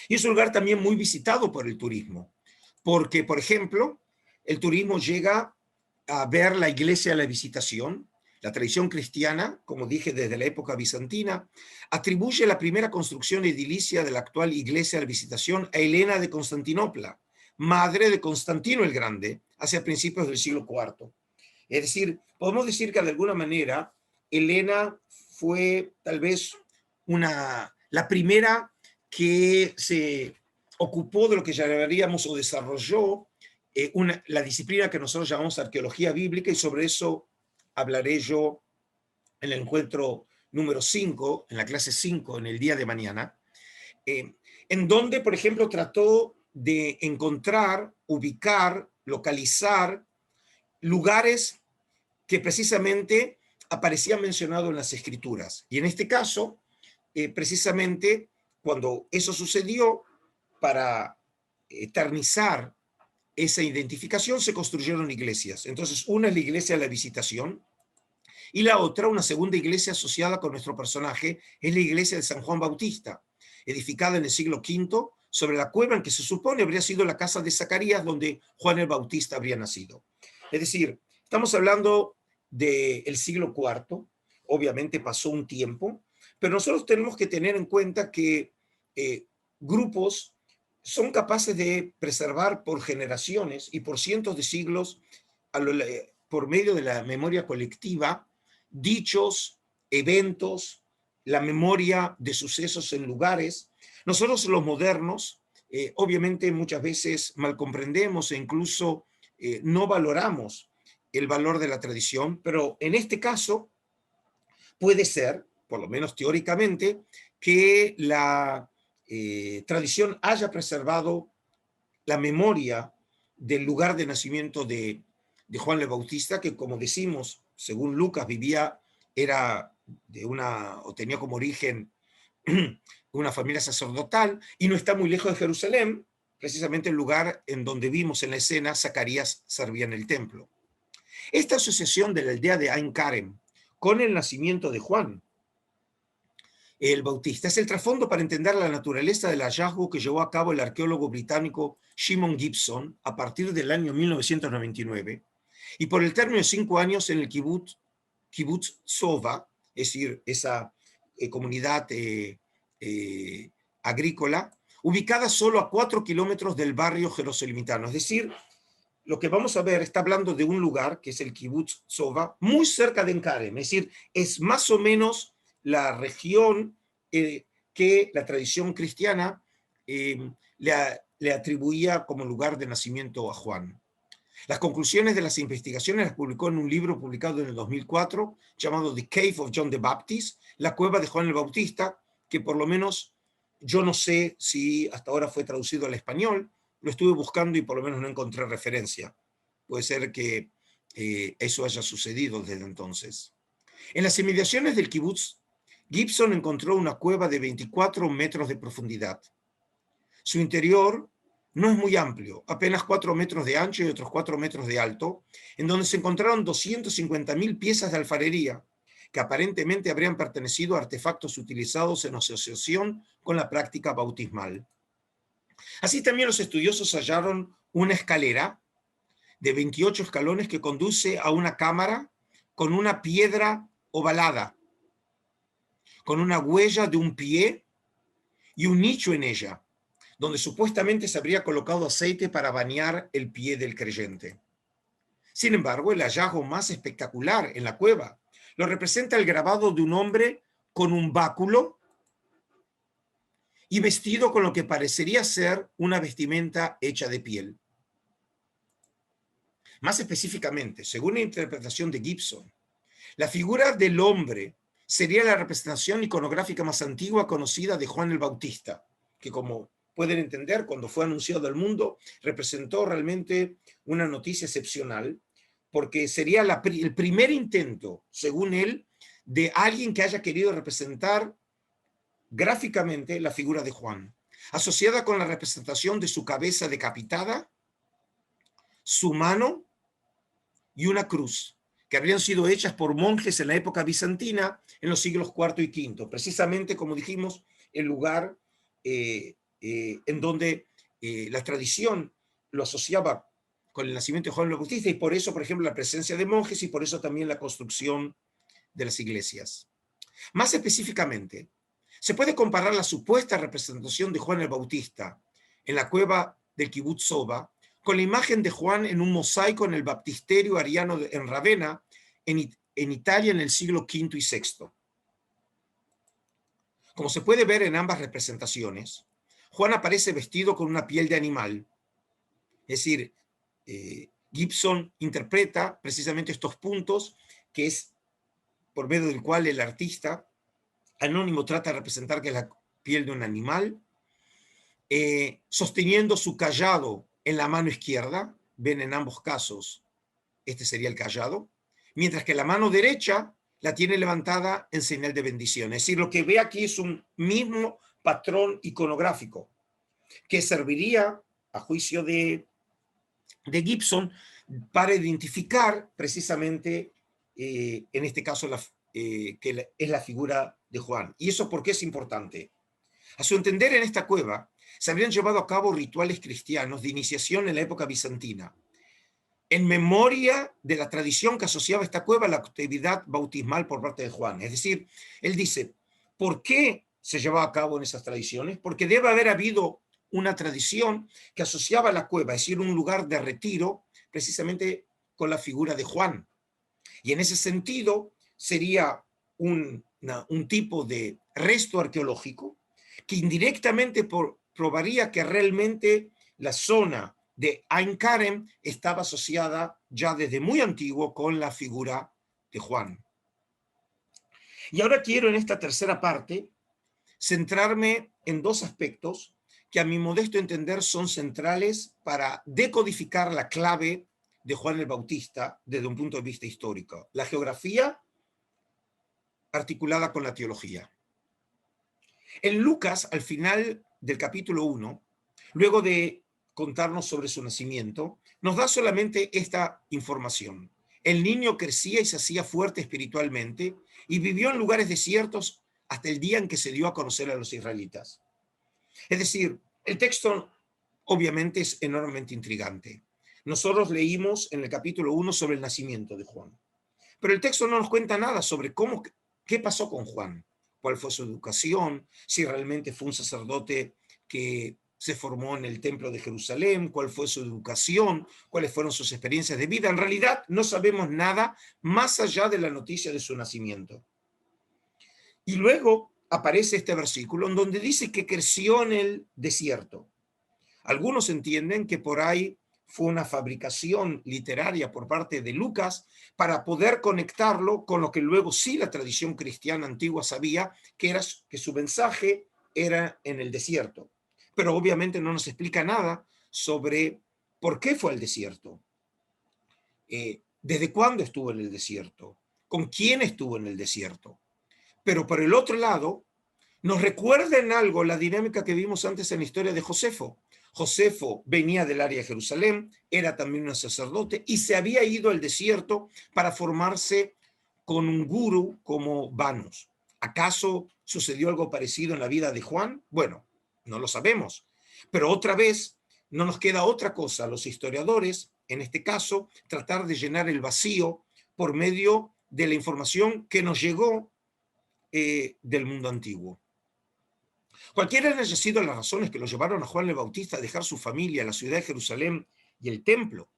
y es un lugar también muy visitado por el turismo, porque, por ejemplo, el turismo llega a ver la iglesia de la Visitación, La tradición cristiana, como dije desde la época bizantina, atribuye la primera construcción edilicia de la actual iglesia de la Visitación a Helena de Constantinopla, madre de Constantino el Grande, hacia principios del siglo IV. Es decir, podemos decir que de alguna manera Helena fue tal vez la primera que se ocupó de lo que llamaríamos o desarrolló la disciplina que nosotros llamamos arqueología bíblica, y sobre eso hablaré yo en el encuentro número 5, en la clase 5, en el día de mañana, en donde, por ejemplo, trató de encontrar, ubicar, localizar lugares que precisamente aparecían mencionados en las escrituras. Y en este caso, precisamente cuando eso sucedió, para eternizar esa identificación, se construyeron iglesias. Entonces, una es la iglesia de la Visitación, y la otra, una segunda iglesia asociada con nuestro personaje, es la iglesia de San Juan Bautista, edificada en el siglo V sobre la cueva en que se supone habría sido la casa de Zacarías, donde Juan el Bautista habría nacido. Es decir, estamos hablando del siglo IV, obviamente pasó un tiempo, pero nosotros tenemos que tener en cuenta que grupos son capaces de preservar por generaciones y por cientos de siglos, por medio de la memoria colectiva, dichos, eventos, la memoria de sucesos en lugares. Nosotros los modernos, obviamente muchas veces mal comprendemos e incluso no valoramos el valor de la tradición, pero en este caso puede ser, por lo menos teóricamente, que la tradición haya preservado la memoria del lugar de nacimiento de Juan el Bautista, que, como decimos, según Lucas, era o tenía como origen una familia sacerdotal, y no está muy lejos de Jerusalén, precisamente el lugar en donde vimos en la escena Zacarías servía en el templo. Esta asociación de la aldea de Ain Karem con el nacimiento de Juan el Bautista es el trasfondo para entender la naturaleza del hallazgo que llevó a cabo el arqueólogo británico Simon Gibson a partir del año 1999, y por el término de 5 años en el Kibbutz Sova, es decir, esa comunidad agrícola, ubicada solo a 4 kilómetros del barrio jerosolimitano. Es decir, lo que vamos a ver está hablando de un lugar que es el Kibbutz Sova, muy cerca de Enkarem, es decir, es más o menos la región que la tradición cristiana le atribuía como lugar de nacimiento a Juan. Las conclusiones de las investigaciones las publicó en un libro publicado en el 2004 llamado The Cave of John the Baptist, la cueva de Juan el Bautista, que por lo menos yo no sé si hasta ahora fue traducido al español. Lo estuve buscando y por lo menos no encontré referencia. Puede ser que eso haya sucedido desde entonces. En las inmediaciones del kibutz, Gibson encontró una cueva de 24 metros de profundidad. Su interior no es muy amplio, apenas 4 metros de ancho y otros 4 metros de alto, en donde se encontraron 250.000 piezas de alfarería, que aparentemente habrían pertenecido a artefactos utilizados en asociación con la práctica bautismal. Así también los estudiosos hallaron una escalera de 28 escalones que conduce a una cámara con una piedra ovalada, con una huella de un pie y un nicho en ella, donde supuestamente se habría colocado aceite para bañar el pie del creyente. Sin embargo, el hallazgo más espectacular en la cueva lo representa el grabado de un hombre con un báculo y vestido con lo que parecería ser una vestimenta hecha de piel. Más específicamente, según la interpretación de Gibson, la figura del hombre sería la representación iconográfica más antigua conocida de Juan el Bautista, que, como pueden entender, cuando fue anunciado al mundo, representó realmente una noticia excepcional, porque sería el primer intento, según él, de alguien que haya querido representar gráficamente la figura de Juan, asociada con la representación de su cabeza decapitada, su mano y una cruz, que habrían sido hechas por monjes en la época bizantina, en los siglos IV y V, precisamente, como dijimos, el lugar en donde la tradición lo asociaba con el nacimiento de Juan el Bautista, y por eso, por ejemplo, la presencia de monjes, y por eso también la construcción de las iglesias. Más específicamente, se puede comparar la supuesta representación de Juan el Bautista en la cueva del Kibutz Soba con la imagen de Juan en un mosaico en el baptisterio ariano en Ravenna, en Italia, en el siglo V y VI. Como se puede ver en ambas representaciones, Juan aparece vestido con una piel de animal. Es decir, Gibson interpreta precisamente estos puntos, que es por medio del cual el artista anónimo trata de representar que es la piel de un animal, sosteniendo su cayado en la mano izquierda. Ven en ambos casos, este sería el cayado, mientras que la mano derecha la tiene levantada en señal de bendición. Es decir, lo que ve aquí es un mismo patrón iconográfico que serviría, a juicio de Gibson, para identificar precisamente, en este caso, que es la figura de Juan. ¿Y eso por qué es importante? A su entender, en esta cueva se habrían llevado a cabo rituales cristianos de iniciación en la época bizantina, en memoria de la tradición que asociaba esta cueva a la actividad bautismal por parte de Juan. Es decir, él dice, ¿por qué se llevaba a cabo en esas tradiciones? Porque debe haber habido una tradición que asociaba la cueva, es decir, un lugar de retiro, precisamente con la figura de Juan. Y en ese sentido sería un tipo de resto arqueológico que indirectamente probaría que realmente la zona de Ain Karem estaba asociada ya desde muy antiguo con la figura de Juan. Y ahora quiero, en esta tercera parte, centrarme en dos aspectos que, a mi modesto entender, son centrales para decodificar la clave de Juan el Bautista desde un punto de vista histórico: la geografía articulada con la teología. En Lucas, al final del capítulo 1, luego de contarnos sobre su nacimiento, nos da solamente esta información. El niño crecía y se hacía fuerte espiritualmente y vivió en lugares desiertos hasta el día en que se dio a conocer a los israelitas. Es decir, el texto obviamente es enormemente intrigante. Nosotros leímos en el capítulo 1 sobre el nacimiento de Juan, pero el texto no nos cuenta nada sobre qué pasó con Juan, cuál fue su educación, si realmente fue un sacerdote que se formó en el templo de Jerusalén, cuál fue su educación, cuáles fueron sus experiencias de vida. En realidad no sabemos nada más allá de la noticia de su nacimiento. Y luego aparece este versículo en donde dice que creció en el desierto. Algunos entienden que por ahí fue una fabricación literaria por parte de Lucas para poder conectarlo con lo que luego sí la tradición cristiana antigua sabía, que era que su mensaje era en el desierto. Pero obviamente no nos explica nada sobre por qué fue al desierto, desde cuándo estuvo en el desierto, con quién estuvo en el desierto. Pero por el otro lado, nos recuerda en algo la dinámica que vimos antes en la historia de Josefo. Josefo venía del área de Jerusalén, era también un sacerdote y se había ido al desierto para formarse con un gurú como Banos. ¿Acaso sucedió algo parecido en la vida de Juan? Bueno, no lo sabemos. Pero otra vez, no nos queda otra cosa a los historiadores, en este caso, tratar de llenar el vacío por medio de la información que nos llegó del mundo antiguo. Cualquiera hayan sido las razones que lo llevaron a Juan el Bautista a dejar su familia, la ciudad de Jerusalén y el templo,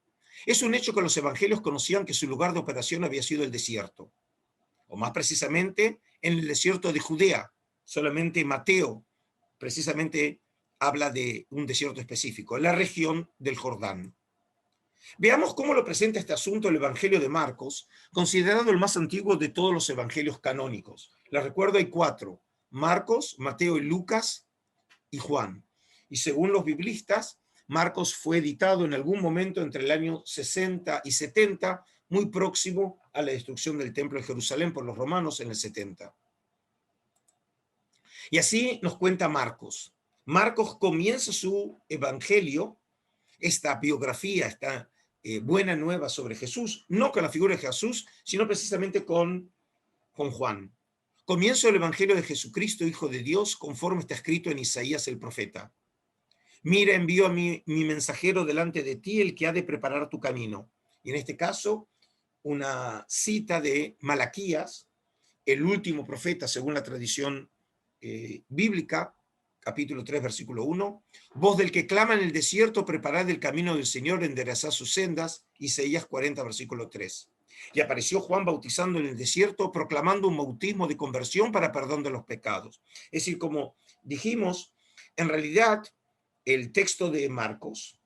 es un hecho que los evangelios conocían que su lugar de operación había sido el desierto, o más precisamente en el desierto de Judea. Solamente Mateo precisamente habla de un desierto específico, en la región del Jordán. Veamos cómo lo presenta este asunto el Evangelio de Marcos, considerado el más antiguo de todos los evangelios canónicos. Les recuerdo, hay 4: Marcos, Mateo y Lucas y Juan. Y según los biblistas, Marcos fue editado en algún momento entre el año 60 y 70, muy próximo a la destrucción del templo de Jerusalén por los romanos en el 70. Y así nos cuenta Marcos. Marcos comienza su evangelio, esta biografía, esta buena nueva sobre Jesús, no con la figura de Jesús, sino precisamente con Juan. Comienzo el evangelio de Jesucristo, Hijo de Dios, conforme está escrito en Isaías el profeta. Mira, envío a mi mensajero delante de ti, el que ha de preparar tu camino. Y en este caso, una cita de Malaquías, el último profeta según la tradición bíblica, capítulo 3, versículo 1, voz del que clama en el desierto, preparad el camino del Señor, enderezad sus sendas, Isaías 40, versículo 3. Y apareció Juan bautizando en el desierto, proclamando un bautismo de conversión para perdón de los pecados. Es decir, como dijimos, en realidad el texto de Marcos,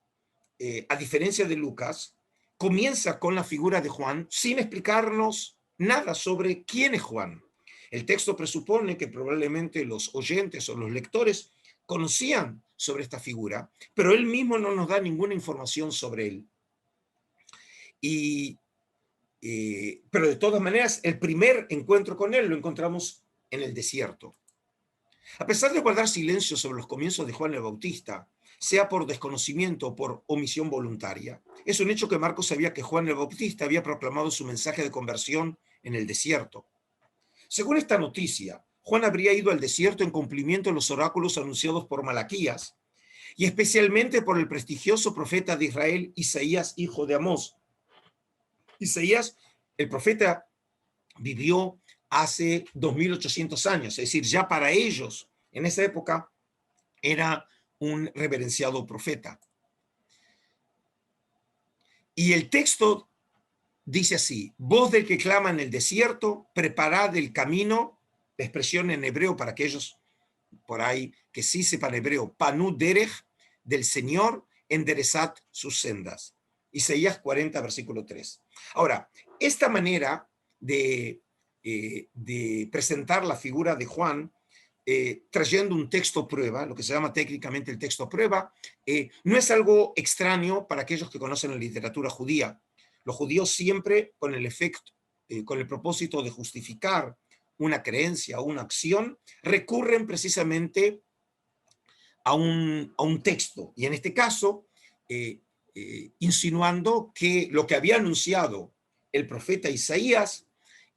a diferencia de Lucas, comienza con la figura de Juan sin explicarnos nada sobre quién es Juan. El texto presupone que probablemente los oyentes o los lectores conocían sobre esta figura, pero él mismo no nos da ninguna información sobre él. Pero de todas maneras, el primer encuentro con él lo encontramos en el desierto. A pesar de guardar silencio sobre los comienzos de Juan el Bautista, sea por desconocimiento o por omisión voluntaria, es un hecho que Marcos sabía que Juan el Bautista había proclamado su mensaje de conversión en el desierto. Según esta noticia, Juan habría ido al desierto en cumplimiento de los oráculos anunciados por Malaquías, y especialmente por el prestigioso profeta de Israel, Isaías, hijo de Amós. Isaías, el profeta, vivió hace 2800 años, es decir, ya para ellos, en esa época, era un reverenciado profeta. Y el texto dice así: voz del que clama en el desierto, preparad el camino, la expresión en hebreo para aquellos por ahí que sí sepan hebreo, panu derech, del Señor, enderezad sus sendas. Isaías 40, versículo 3. Ahora, esta manera de presentar la figura de Juan, trayendo un texto prueba, lo que se llama técnicamente el texto prueba, no es algo extraño para aquellos que conocen la literatura judía. Los judíos siempre con el propósito de justificar una creencia o una acción, recurren precisamente a un texto, y en este caso, insinuando que lo que había anunciado el profeta Isaías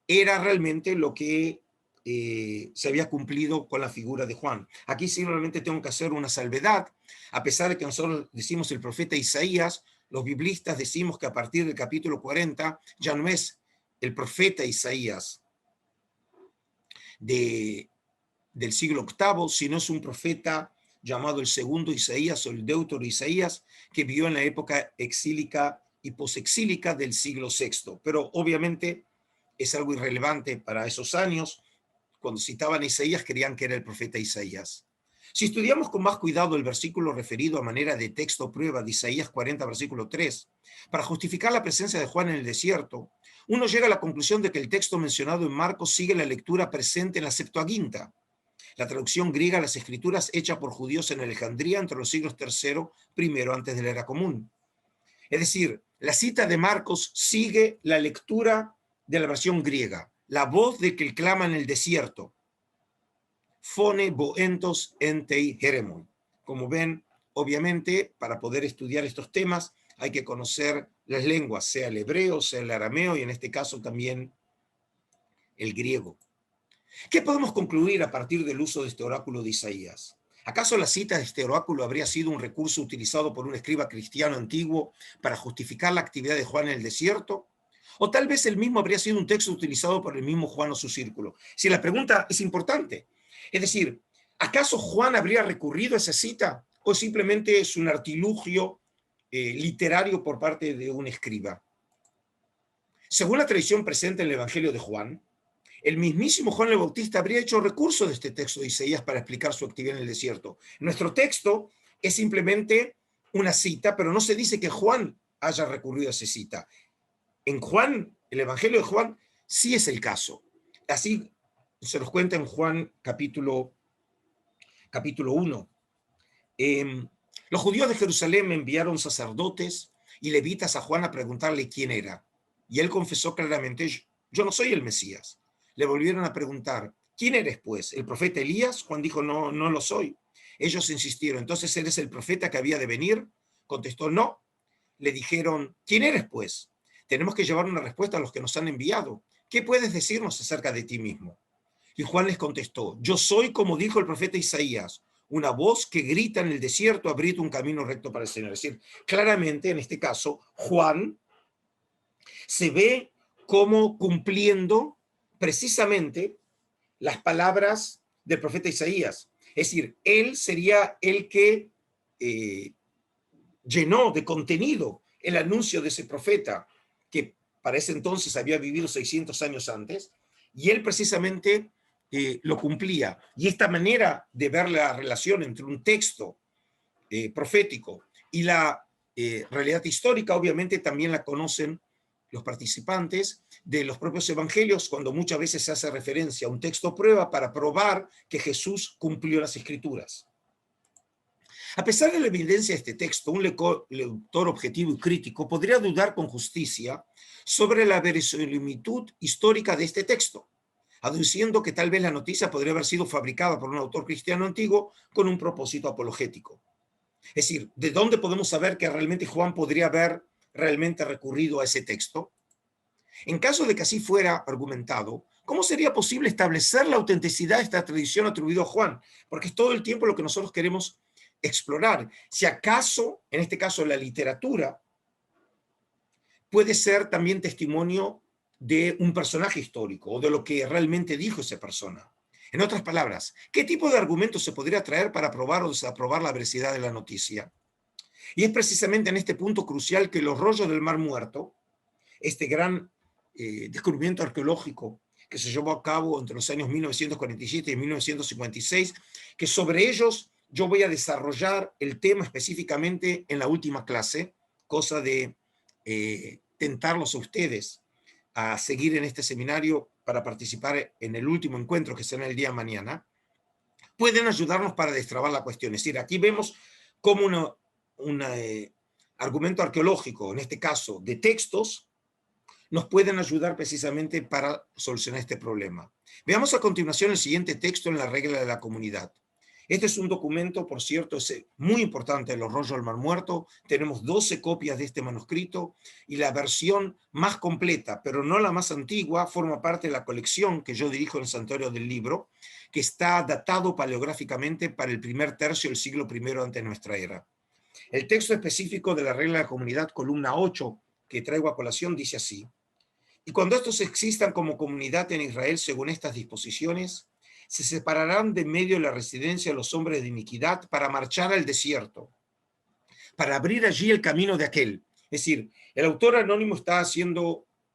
era realmente lo que se había cumplido con la figura de Juan. Aquí simplemente tengo que hacer una salvedad. A pesar de que nosotros decimos el profeta Isaías, los biblistas decimos que a partir del capítulo 40 ya no es el profeta Isaías del siglo VIII, sino es un profeta llamado el segundo Isaías o el Deutero Isaías, que vivió en la época exílica y posexílica del siglo VI. Pero obviamente es algo irrelevante para esos años. Cuando citaban a Isaías, creían que era el profeta Isaías. Si estudiamos con más cuidado el versículo referido a manera de texto prueba de Isaías 40, versículo 3, para justificar la presencia de Juan en el desierto, uno llega a la conclusión de que el texto mencionado en Marcos sigue la lectura presente en la Septuaginta, la traducción griega a las escrituras hecha por judíos en Alejandría entre los siglos III y antes de la era común. Es decir, la cita de Marcos sigue la lectura de la versión griega, la voz de que clama en el desierto. Phone boentos entei heremon. Como ven, obviamente, para poder estudiar estos temas hay que conocer las lenguas, sea el hebreo, sea el arameo y en este caso también el griego. ¿Qué podemos concluir a partir del uso de este oráculo de Isaías? ¿Acaso la cita de este oráculo habría sido un recurso utilizado por un escriba cristiano antiguo para justificar la actividad de Juan en el desierto? ¿O tal vez el mismo habría sido un texto utilizado por el mismo Juan o su círculo? Si la pregunta es importante. Es decir, ¿acaso Juan habría recurrido a esa cita o simplemente es un artilugio literario por parte de un escriba? Según la tradición presente en el Evangelio de Juan, el mismísimo Juan el Bautista habría hecho recurso de este texto de Isaías para explicar su actividad en el desierto. Nuestro texto es simplemente una cita, pero no se dice que Juan haya recurrido a esa cita. En Juan, el Evangelio de Juan, sí es el caso. Así se nos cuenta en Juan capítulo 1. Los judíos de Jerusalén enviaron sacerdotes y levitas a Juan a preguntarle quién era. Y él confesó claramente: yo no soy el Mesías. Le volvieron a preguntar: ¿quién eres pues? ¿El profeta Elías? Juan dijo: no, no lo soy. Ellos insistieron: ¿entonces eres el profeta que había de venir? Contestó: no. Le dijeron: ¿quién eres pues? Tenemos que llevar una respuesta a los que nos han enviado. ¿Qué puedes decirnos acerca de ti mismo? Y Juan les contestó: yo soy como dijo el profeta Isaías, una voz que grita en el desierto, abrid un camino recto para el Señor. Es decir, claramente en este caso, Juan se ve como cumpliendo precisamente las palabras del profeta Isaías. Es decir, él sería el que llenó de contenido el anuncio de ese profeta, que para ese entonces había vivido 600 años antes, y él precisamente lo cumplía. Y esta manera de ver la relación entre un texto profético y la realidad histórica, obviamente también la conocen los participantes de los propios evangelios, cuando muchas veces se hace referencia a un texto prueba para probar que Jesús cumplió las escrituras. A pesar de la evidencia de este texto, un lector objetivo y crítico podría dudar con justicia sobre la verosimilitud histórica de este texto, aduciendo que tal vez la noticia podría haber sido fabricada por un autor cristiano antiguo con un propósito apologético. Es decir, ¿de dónde podemos saber que realmente Juan podría haber realmente recurrido a ese texto? En caso de que así fuera argumentado, ¿cómo sería posible establecer la autenticidad de esta tradición atribuida a Juan? Porque es todo el tiempo lo que nosotros queremos explorar. Si acaso, en este caso, la literatura puede ser también testimonio de un personaje histórico o de lo que realmente dijo esa persona. En otras palabras, ¿qué tipo de argumentos se podría traer para aprobar o desaprobar la veracidad de la noticia? Y es precisamente en este punto crucial que los rollos del Mar Muerto, este gran descubrimiento arqueológico que se llevó a cabo entre los años 1947 y 1956, que sobre ellos yo voy a desarrollar el tema específicamente en la última clase, cosa de tentarlos a ustedes a seguir en este seminario para participar en el último encuentro que será el día de mañana, pueden ayudarnos para destrabar la cuestión. Es decir, aquí vemos cómo un argumento arqueológico, en este caso de textos, nos pueden ayudar precisamente para solucionar este problema. Veamos a continuación el siguiente texto en la regla de la comunidad. Este es un documento, por cierto, es muy importante en los rollos del Mar Muerto. Tenemos 12 copias de este manuscrito y la versión más completa, pero no la más antigua, forma parte de la colección que yo dirijo en el Santuario del Libro, que está datado paleográficamente para el primer tercio del siglo I antes de nuestra era. El texto específico de la regla de la comunidad, columna 8, que traigo a colación, dice así: y cuando estos existan como comunidad en Israel según estas disposiciones, se separarán de medio de la residencia de los hombres de iniquidad para marchar al desierto, para abrir allí el camino de aquel. Es decir, el autor anónimo está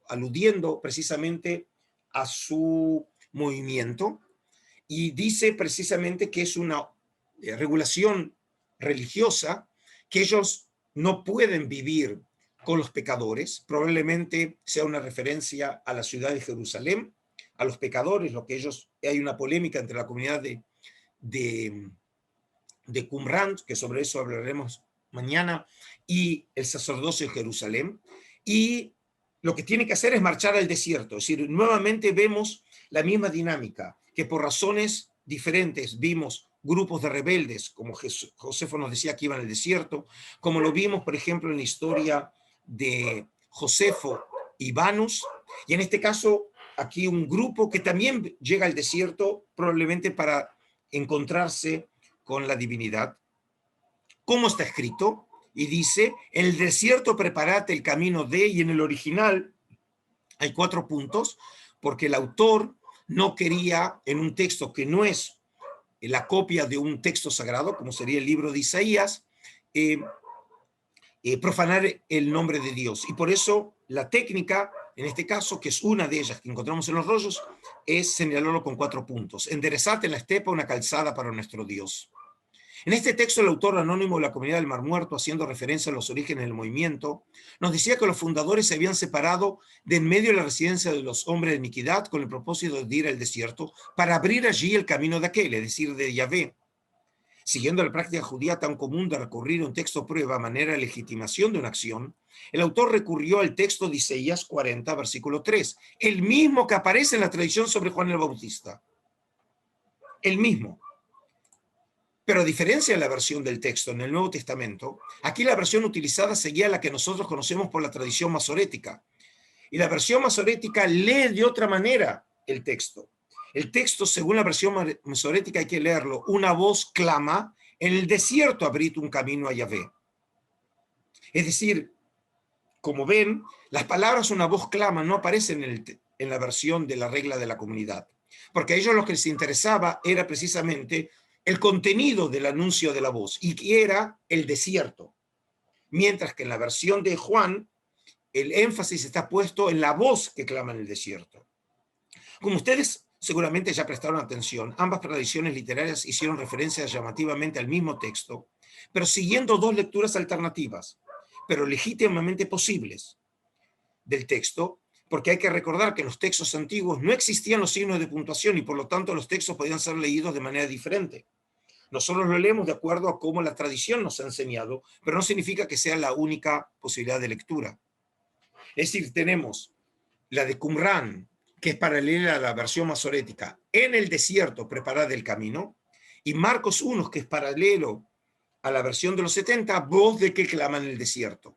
aludiendo precisamente a su movimiento y dice precisamente que es una regulación religiosa, que ellos no pueden vivir con los pecadores, probablemente sea una referencia a la ciudad de Jerusalén, a los pecadores, lo que hay una polémica entre la comunidad de Qumran, que sobre eso hablaremos mañana, y el sacerdocio de Jerusalén, y lo que tiene que hacer es marchar al desierto. Es decir, nuevamente vemos la misma dinámica, que por razones diferentes vimos grupos de rebeldes, como Josefo nos decía que iban al desierto, como lo vimos, por ejemplo, en la historia de Josefo y Banus, y en este caso, aquí un grupo que también llega al desierto, probablemente para encontrarse con la divinidad. ¿Cómo está escrito? Y dice, en el desierto preparate el camino de, y en el original hay 4 puntos, porque el autor no quería, en un texto que no es la copia de un texto sagrado, como sería el libro de Isaías, profanar el nombre de Dios. Y por eso la técnica, en este caso, que es una de ellas que encontramos en los rollos, es señalarlo con 4 puntos. Enderezate en la estepa una calzada para nuestro Dios. En este texto, el autor anónimo de la comunidad del Mar Muerto, haciendo referencia a los orígenes del movimiento, nos decía que los fundadores se habían separado de en medio de la residencia de los hombres de iniquidad con el propósito de ir al desierto para abrir allí el camino de aquel, es decir, de Yahvé. Siguiendo la práctica judía tan común de recurrir a un texto prueba a manera de legitimación de una acción, el autor recurrió al texto de Isaías 40, versículo 3, el mismo que aparece en la tradición sobre Juan el Bautista. El mismo. Pero a diferencia de la versión del texto en el Nuevo Testamento, aquí la versión utilizada seguía la que nosotros conocemos por la tradición masorética. Y la versión masorética lee de otra manera el texto. El texto, según la versión masorética, hay que leerlo. Una voz clama, en el desierto abrid un camino a Yahvé. Es decir, como ven, las palabras una voz clama no aparecen en la versión de la regla de la comunidad, porque a ellos lo que les interesaba era precisamente el contenido del anuncio de la voz, y que era el desierto, mientras que en la versión de Juan el énfasis está puesto en la voz que clama en el desierto. Como ustedes seguramente ya prestaron atención, ambas tradiciones literarias hicieron referencia llamativamente al mismo texto, pero siguiendo dos lecturas alternativas, pero legítimamente posibles del texto, porque hay que recordar que en los textos antiguos no existían los signos de puntuación y por lo tanto los textos podían ser leídos de manera diferente. Nosotros lo leemos de acuerdo a cómo la tradición nos ha enseñado, pero no significa que sea la única posibilidad de lectura. Es decir, tenemos la de Qumran, que es paralela a la versión masorética, en el desierto preparad el camino, y Marcos 1, que es paralelo a la versión de los 70, voz de que clama en el desierto.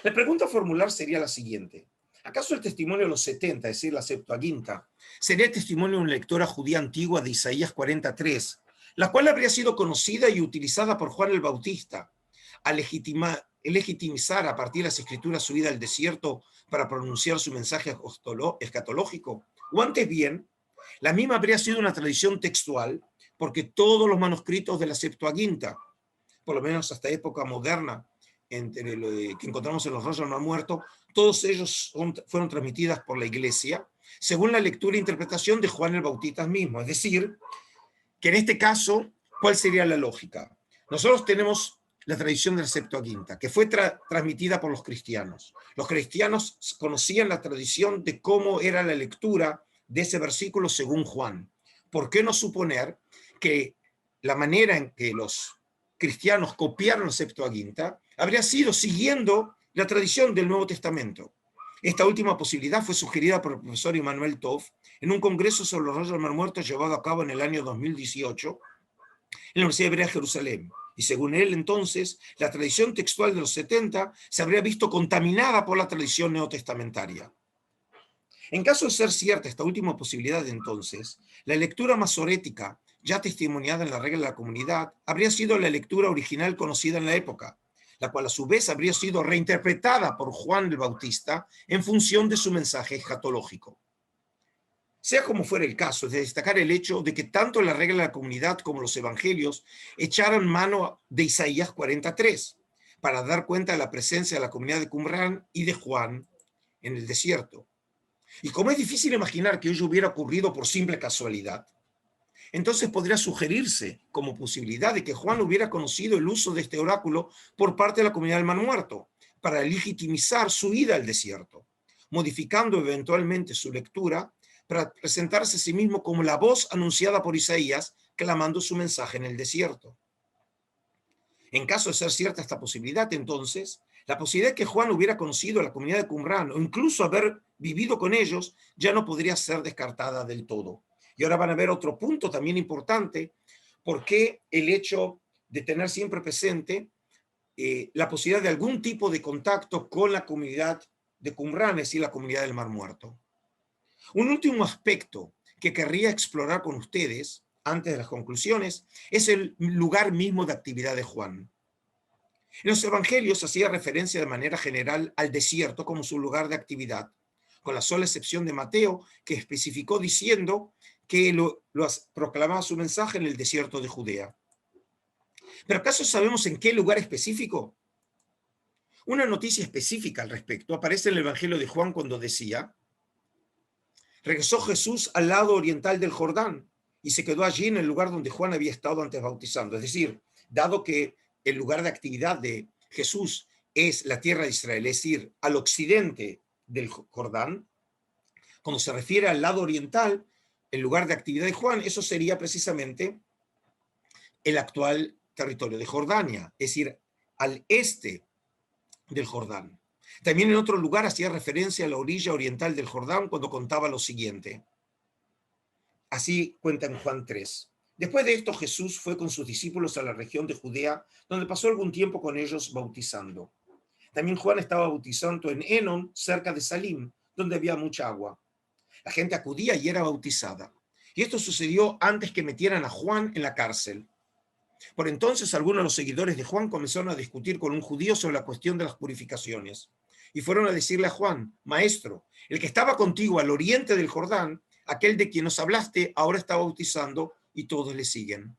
La pregunta a formular sería la siguiente: ¿acaso el testimonio de los 70, es decir, la Septuaginta, sería el testimonio de una lectora judía antigua de Isaías 43, la cual habría sido conocida y utilizada por Juan el Bautista a legitimizar a partir de las escrituras su ida al desierto para pronunciar su mensaje escatológico? O antes bien, la misma habría sido una tradición textual, porque todos los manuscritos de la Septuaginta, por lo menos hasta época moderna, entre lo que encontramos en los rollos del Mar Muerto, todos ellos fueron transmitidas por la Iglesia, según la lectura e interpretación de Juan el Bautista mismo. Es decir, que en este caso, ¿cuál sería la lógica? Nosotros tenemos la tradición de la Septuaginta, que fue transmitida por los cristianos. Los cristianos conocían la tradición de cómo era la lectura de ese versículo según Juan. ¿Por qué no suponer que la manera en que los cristianos copiaron la Septuaginta habría sido siguiendo la tradición del Nuevo Testamento? Esta última posibilidad fue sugerida por el profesor Immanuel Tov en un congreso sobre los rollos del Mar Muerto llevado a cabo en el año 2018 en la Universidad Hebrea de Jerusalén. Y según él, entonces, la tradición textual de los 70 se habría visto contaminada por la tradición neotestamentaria. En caso de ser cierta esta última posibilidad, entonces, la lectura masorética, ya testimoniada en la regla de la comunidad, habría sido la lectura original conocida en la época, la cual a su vez habría sido reinterpretada por Juan el Bautista en función de su mensaje escatológico. Sea como fuera el caso, es de destacar el hecho de que tanto la regla de la comunidad como los evangelios echaron mano de Isaías 43 para dar cuenta de la presencia de la comunidad de Qumran y de Juan en el desierto. Y como es difícil imaginar que ello hubiera ocurrido por simple casualidad, entonces podría sugerirse como posibilidad de que Juan hubiera conocido el uso de este oráculo por parte de la comunidad del Mar Muerto para legitimizar su ida al desierto, modificando eventualmente su lectura para presentarse a sí mismo como la voz anunciada por Isaías, clamando su mensaje en el desierto. En caso de ser cierta esta posibilidad, entonces, la posibilidad de que Juan hubiera conocido a la comunidad de Qumran o incluso haber vivido con ellos ya no podría ser descartada del todo. Y ahora van a ver otro punto también importante: por qué el hecho de tener siempre presente la posibilidad de algún tipo de contacto con la comunidad de Qumran, es decir, la comunidad del Mar Muerto. Un último aspecto que querría explorar con ustedes antes de las conclusiones es el lugar mismo de actividad de Juan. En los evangelios hacía referencia de manera general al desierto como su lugar de actividad, con la sola excepción de Mateo, que especificó diciendo que lo proclamaba su mensaje en el desierto de Judea. ¿Pero acaso sabemos en qué lugar específico? Una noticia específica al respecto aparece en el Evangelio de Juan cuando decía: regresó Jesús al lado oriental del Jordán y se quedó allí en el lugar donde Juan había estado antes bautizando. Es decir, dado que el lugar de actividad de Jesús es la tierra de Israel, es decir, al occidente del Jordán, cuando se refiere al lado oriental, el lugar de actividad de Juan, eso sería precisamente el actual territorio de Jordania, es decir, al este del Jordán. También en otro lugar hacía referencia a la orilla oriental del Jordán cuando contaba lo siguiente. Así cuenta en Juan 3. Después de esto, Jesús fue con sus discípulos a la región de Judea, donde pasó algún tiempo con ellos bautizando. También Juan estaba bautizando en Enon, cerca de Salim, donde había mucha agua. La gente acudía y era bautizada. Y esto sucedió antes que metieran a Juan en la cárcel. Por entonces, algunos de los seguidores de Juan comenzaron a discutir con un judío sobre la cuestión de las purificaciones. y fueron a decirle a Juan: Maestro, el que estaba contigo al oriente del Jordán, aquel de quien nos hablaste, ahora está bautizando y todos le siguen.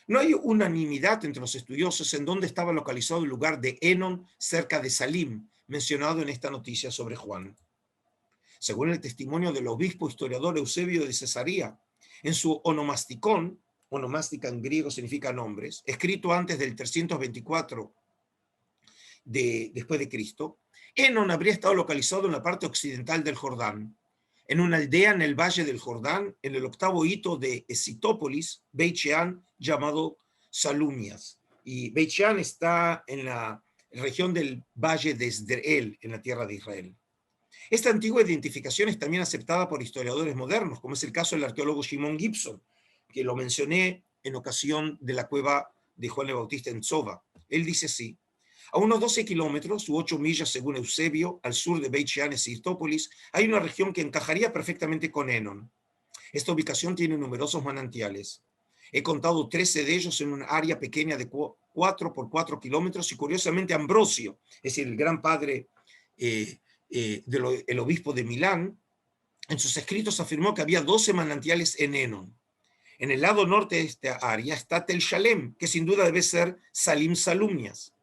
No hay unanimidad entre los estudiosos en dónde estaba localizado el lugar de Enon, cerca de Salim, mencionado en esta noticia sobre Juan. Según el testimonio del obispo historiador Eusebio de Cesarea, en su onomasticón, onomástica en griego significa nombres, escrito antes del 324 después de Cristo, Enon habría estado localizado en la parte occidental del Jordán, en una aldea en el valle del Jordán, en el octavo hito de Esitópolis, Beit Shean, llamado Salumias. Y Beit Shean está en la región del valle de Esdreel, en la tierra de Israel. Esta antigua identificación es también aceptada por historiadores modernos, como es el caso del arqueólogo Shimon Gibson, que lo mencioné en ocasión de la cueva de Juan el Bautista en Tzova. Él dice así: a unos 12 kilómetros u 8 millas, según Eusebio, al sur de Beit Shean y Esitópolis, hay una región que encajaría perfectamente con Enon. Esta ubicación tiene numerosos manantiales. He contado 13 de ellos en un área pequeña de 4 por 4 kilómetros y curiosamente Ambrosio, es decir, el gran padre el obispo de Milán, en sus escritos afirmó que había 12 manantiales en Enon. En el lado norte de esta área está Tel Shalem, que sin duda debe ser Salim Salumias,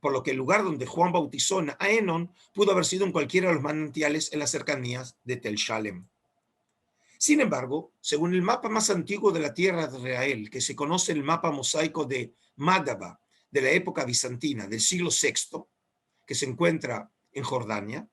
por lo que el lugar donde Juan bautizó a Enon pudo haber sido en cualquiera de los manantiales en las cercanías de Tel Shalem. Sin embargo, según el mapa más antiguo de la tierra de Israel, que se conoce el mapa mosaico de Madaba, de la época bizantina, del siglo VI, que se encuentra en Jordania,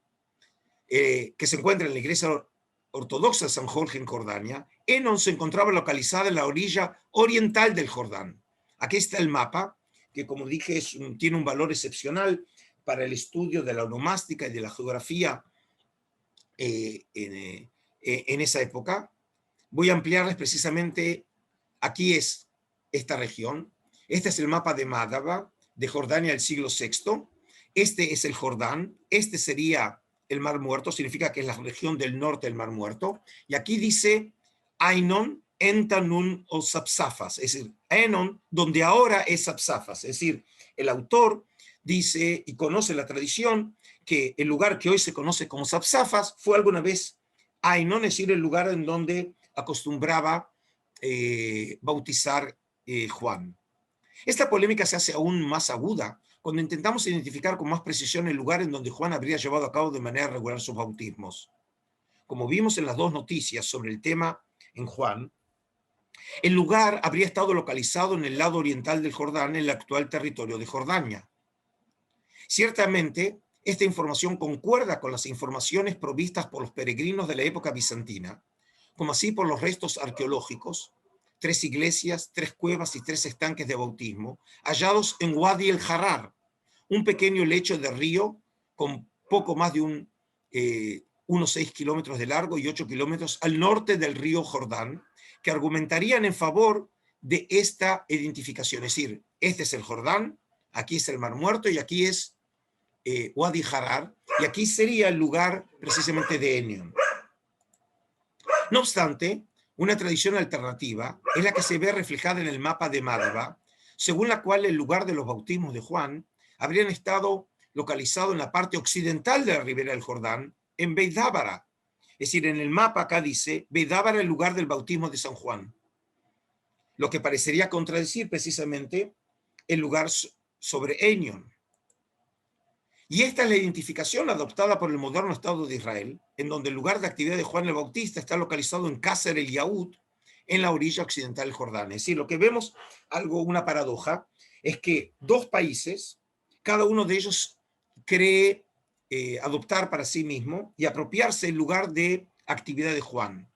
que se encuentra en la iglesia ortodoxa de San Jorge en Jordania, Enon se encontraba localizada en la orilla oriental del Jordán. Aquí está el mapa, que como dije tiene un valor excepcional para el estudio de la onomástica y de la geografía en esa época. Voy a ampliarles precisamente. Aquí es esta región. Este es el mapa de Madaba, de Jordania del siglo VI. Este es el Jordán. Este sería el Mar Muerto, significa que es la región del norte del Mar Muerto. Y aquí dice Ainon, Entanun o Sapsafas, es decir, Enon, donde ahora es Sapsafas. Es decir, el autor dice y conoce la tradición que el lugar que hoy se conoce como Sapsafas fue alguna vez Ainon, es decir, el lugar en donde acostumbraba bautizar Juan. Esta polémica se hace aún más aguda cuando intentamos identificar con más precisión el lugar en donde Juan habría llevado a cabo de manera regular sus bautismos. Como vimos en las dos noticias sobre el tema en Juan, el lugar habría estado localizado en el lado oriental del Jordán, en el actual territorio de Jordania. Ciertamente, esta información concuerda con las informaciones provistas por los peregrinos de la época bizantina, como así por los restos arqueológicos, 3 iglesias, 3 cuevas y 3 estanques de bautismo, hallados en Wadi el Harar, un pequeño lecho de río con poco más de unos 6 kilómetros de largo y 8 kilómetros al norte del río Jordán, que argumentarían en favor de esta identificación. Es decir, este es el Jordán, aquí es el Mar Muerto y aquí es Wadi Harar, y aquí sería el lugar precisamente de Enon. No obstante, una tradición alternativa es la que se ve reflejada en el mapa de Madaba, según la cual el lugar de los bautismos de Juan habrían estado localizado en la parte occidental de la ribera del Jordán, en Beit Dábara. Es decir, en el mapa acá dice Beit Dábara, el lugar del bautismo de San Juan, lo que parecería contradecir precisamente el lugar sobre Enon. Y esta es la identificación adoptada por el moderno Estado de Israel, en donde el lugar de actividad de Juan el Bautista está localizado en Qasr el Yahud, en la orilla occidental del Jordán. Es decir, lo que vemos, una paradoja, es que 2 países, cada uno de ellos cree adoptar para sí mismo y apropiarse el lugar de actividad de Juan.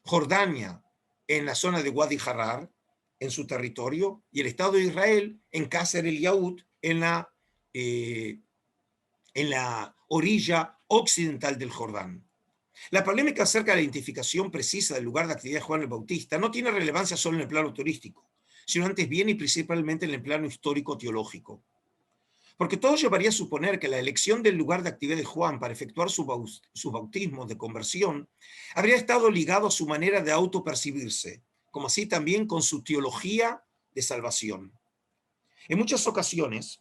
Jordania, en la zona de Wadi Harar, en su territorio, y el Estado de Israel en Qasr el Yahud, en la orilla occidental del Jordán. La polémica acerca de la identificación precisa del lugar de actividad de Juan el Bautista no tiene relevancia solo en el plano turístico, sino antes bien y principalmente en el plano histórico-teológico. Porque todo llevaría a suponer que la elección del lugar de actividad de Juan para efectuar su bautismo de conversión habría estado ligado a su manera de autopercibirse, como así también con su teología de salvación. En muchas ocasiones,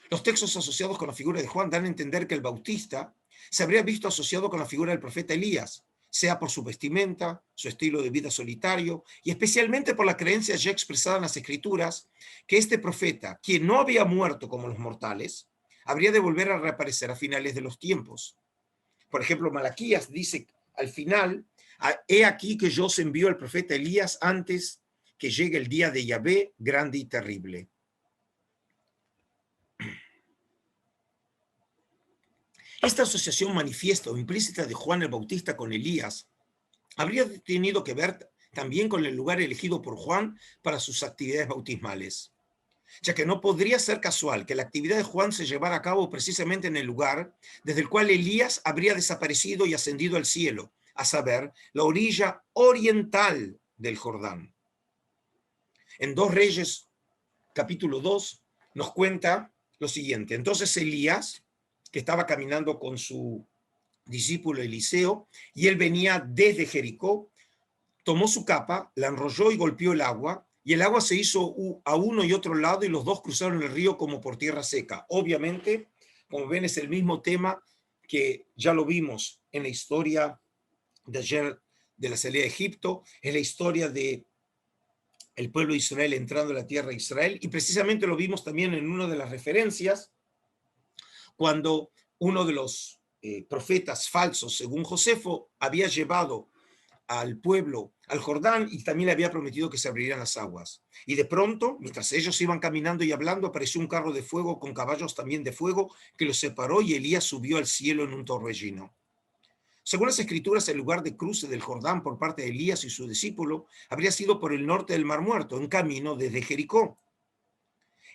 Los textos asociados con la figura de Juan dan a entender que el Bautista se habría visto asociado con la figura del profeta Elías, sea por su vestimenta, su estilo de vida solitario y especialmente por la creencia ya expresada en las Escrituras que este profeta, quien no había muerto como los mortales, habría de volver a reaparecer a finales de los tiempos. Por ejemplo, Malaquías dice al final: he aquí que yo os envío al profeta Elías antes que llegue el día de Yahvé grande y terrible. Esta asociación manifiesta o implícita de Juan el Bautista con Elías habría tenido que ver también con el lugar elegido por Juan para sus actividades bautismales, ya que no podría ser casual que la actividad de Juan se llevara a cabo precisamente en el lugar desde el cual Elías habría desaparecido y ascendido al cielo, a saber, la orilla oriental del Jordán. En 2 Reyes, capítulo 2, nos cuenta lo siguiente: entonces Elías, que estaba caminando con su discípulo Eliseo, y él venía desde Jericó, tomó su capa, la enrolló y golpeó el agua, y el agua se hizo a uno y otro lado, y los dos cruzaron el río como por tierra seca. Obviamente, como ven, es el mismo tema que ya lo vimos en la historia de ayer de la salida de Egipto, es la historia de el pueblo de Israel entrando a la tierra de Israel, y precisamente lo vimos también en una de las referencias, cuando uno de los profetas falsos, según Josefo, había llevado al pueblo al Jordán y también le había prometido que se abrirían las aguas. Y de pronto, mientras ellos iban caminando y hablando, apareció un carro de fuego con caballos también de fuego que los separó, y Elías subió al cielo en un torbellino. Según las escrituras, el lugar de cruce del Jordán por parte de Elías y su discípulo habría sido por el norte del Mar Muerto, en camino desde Jericó.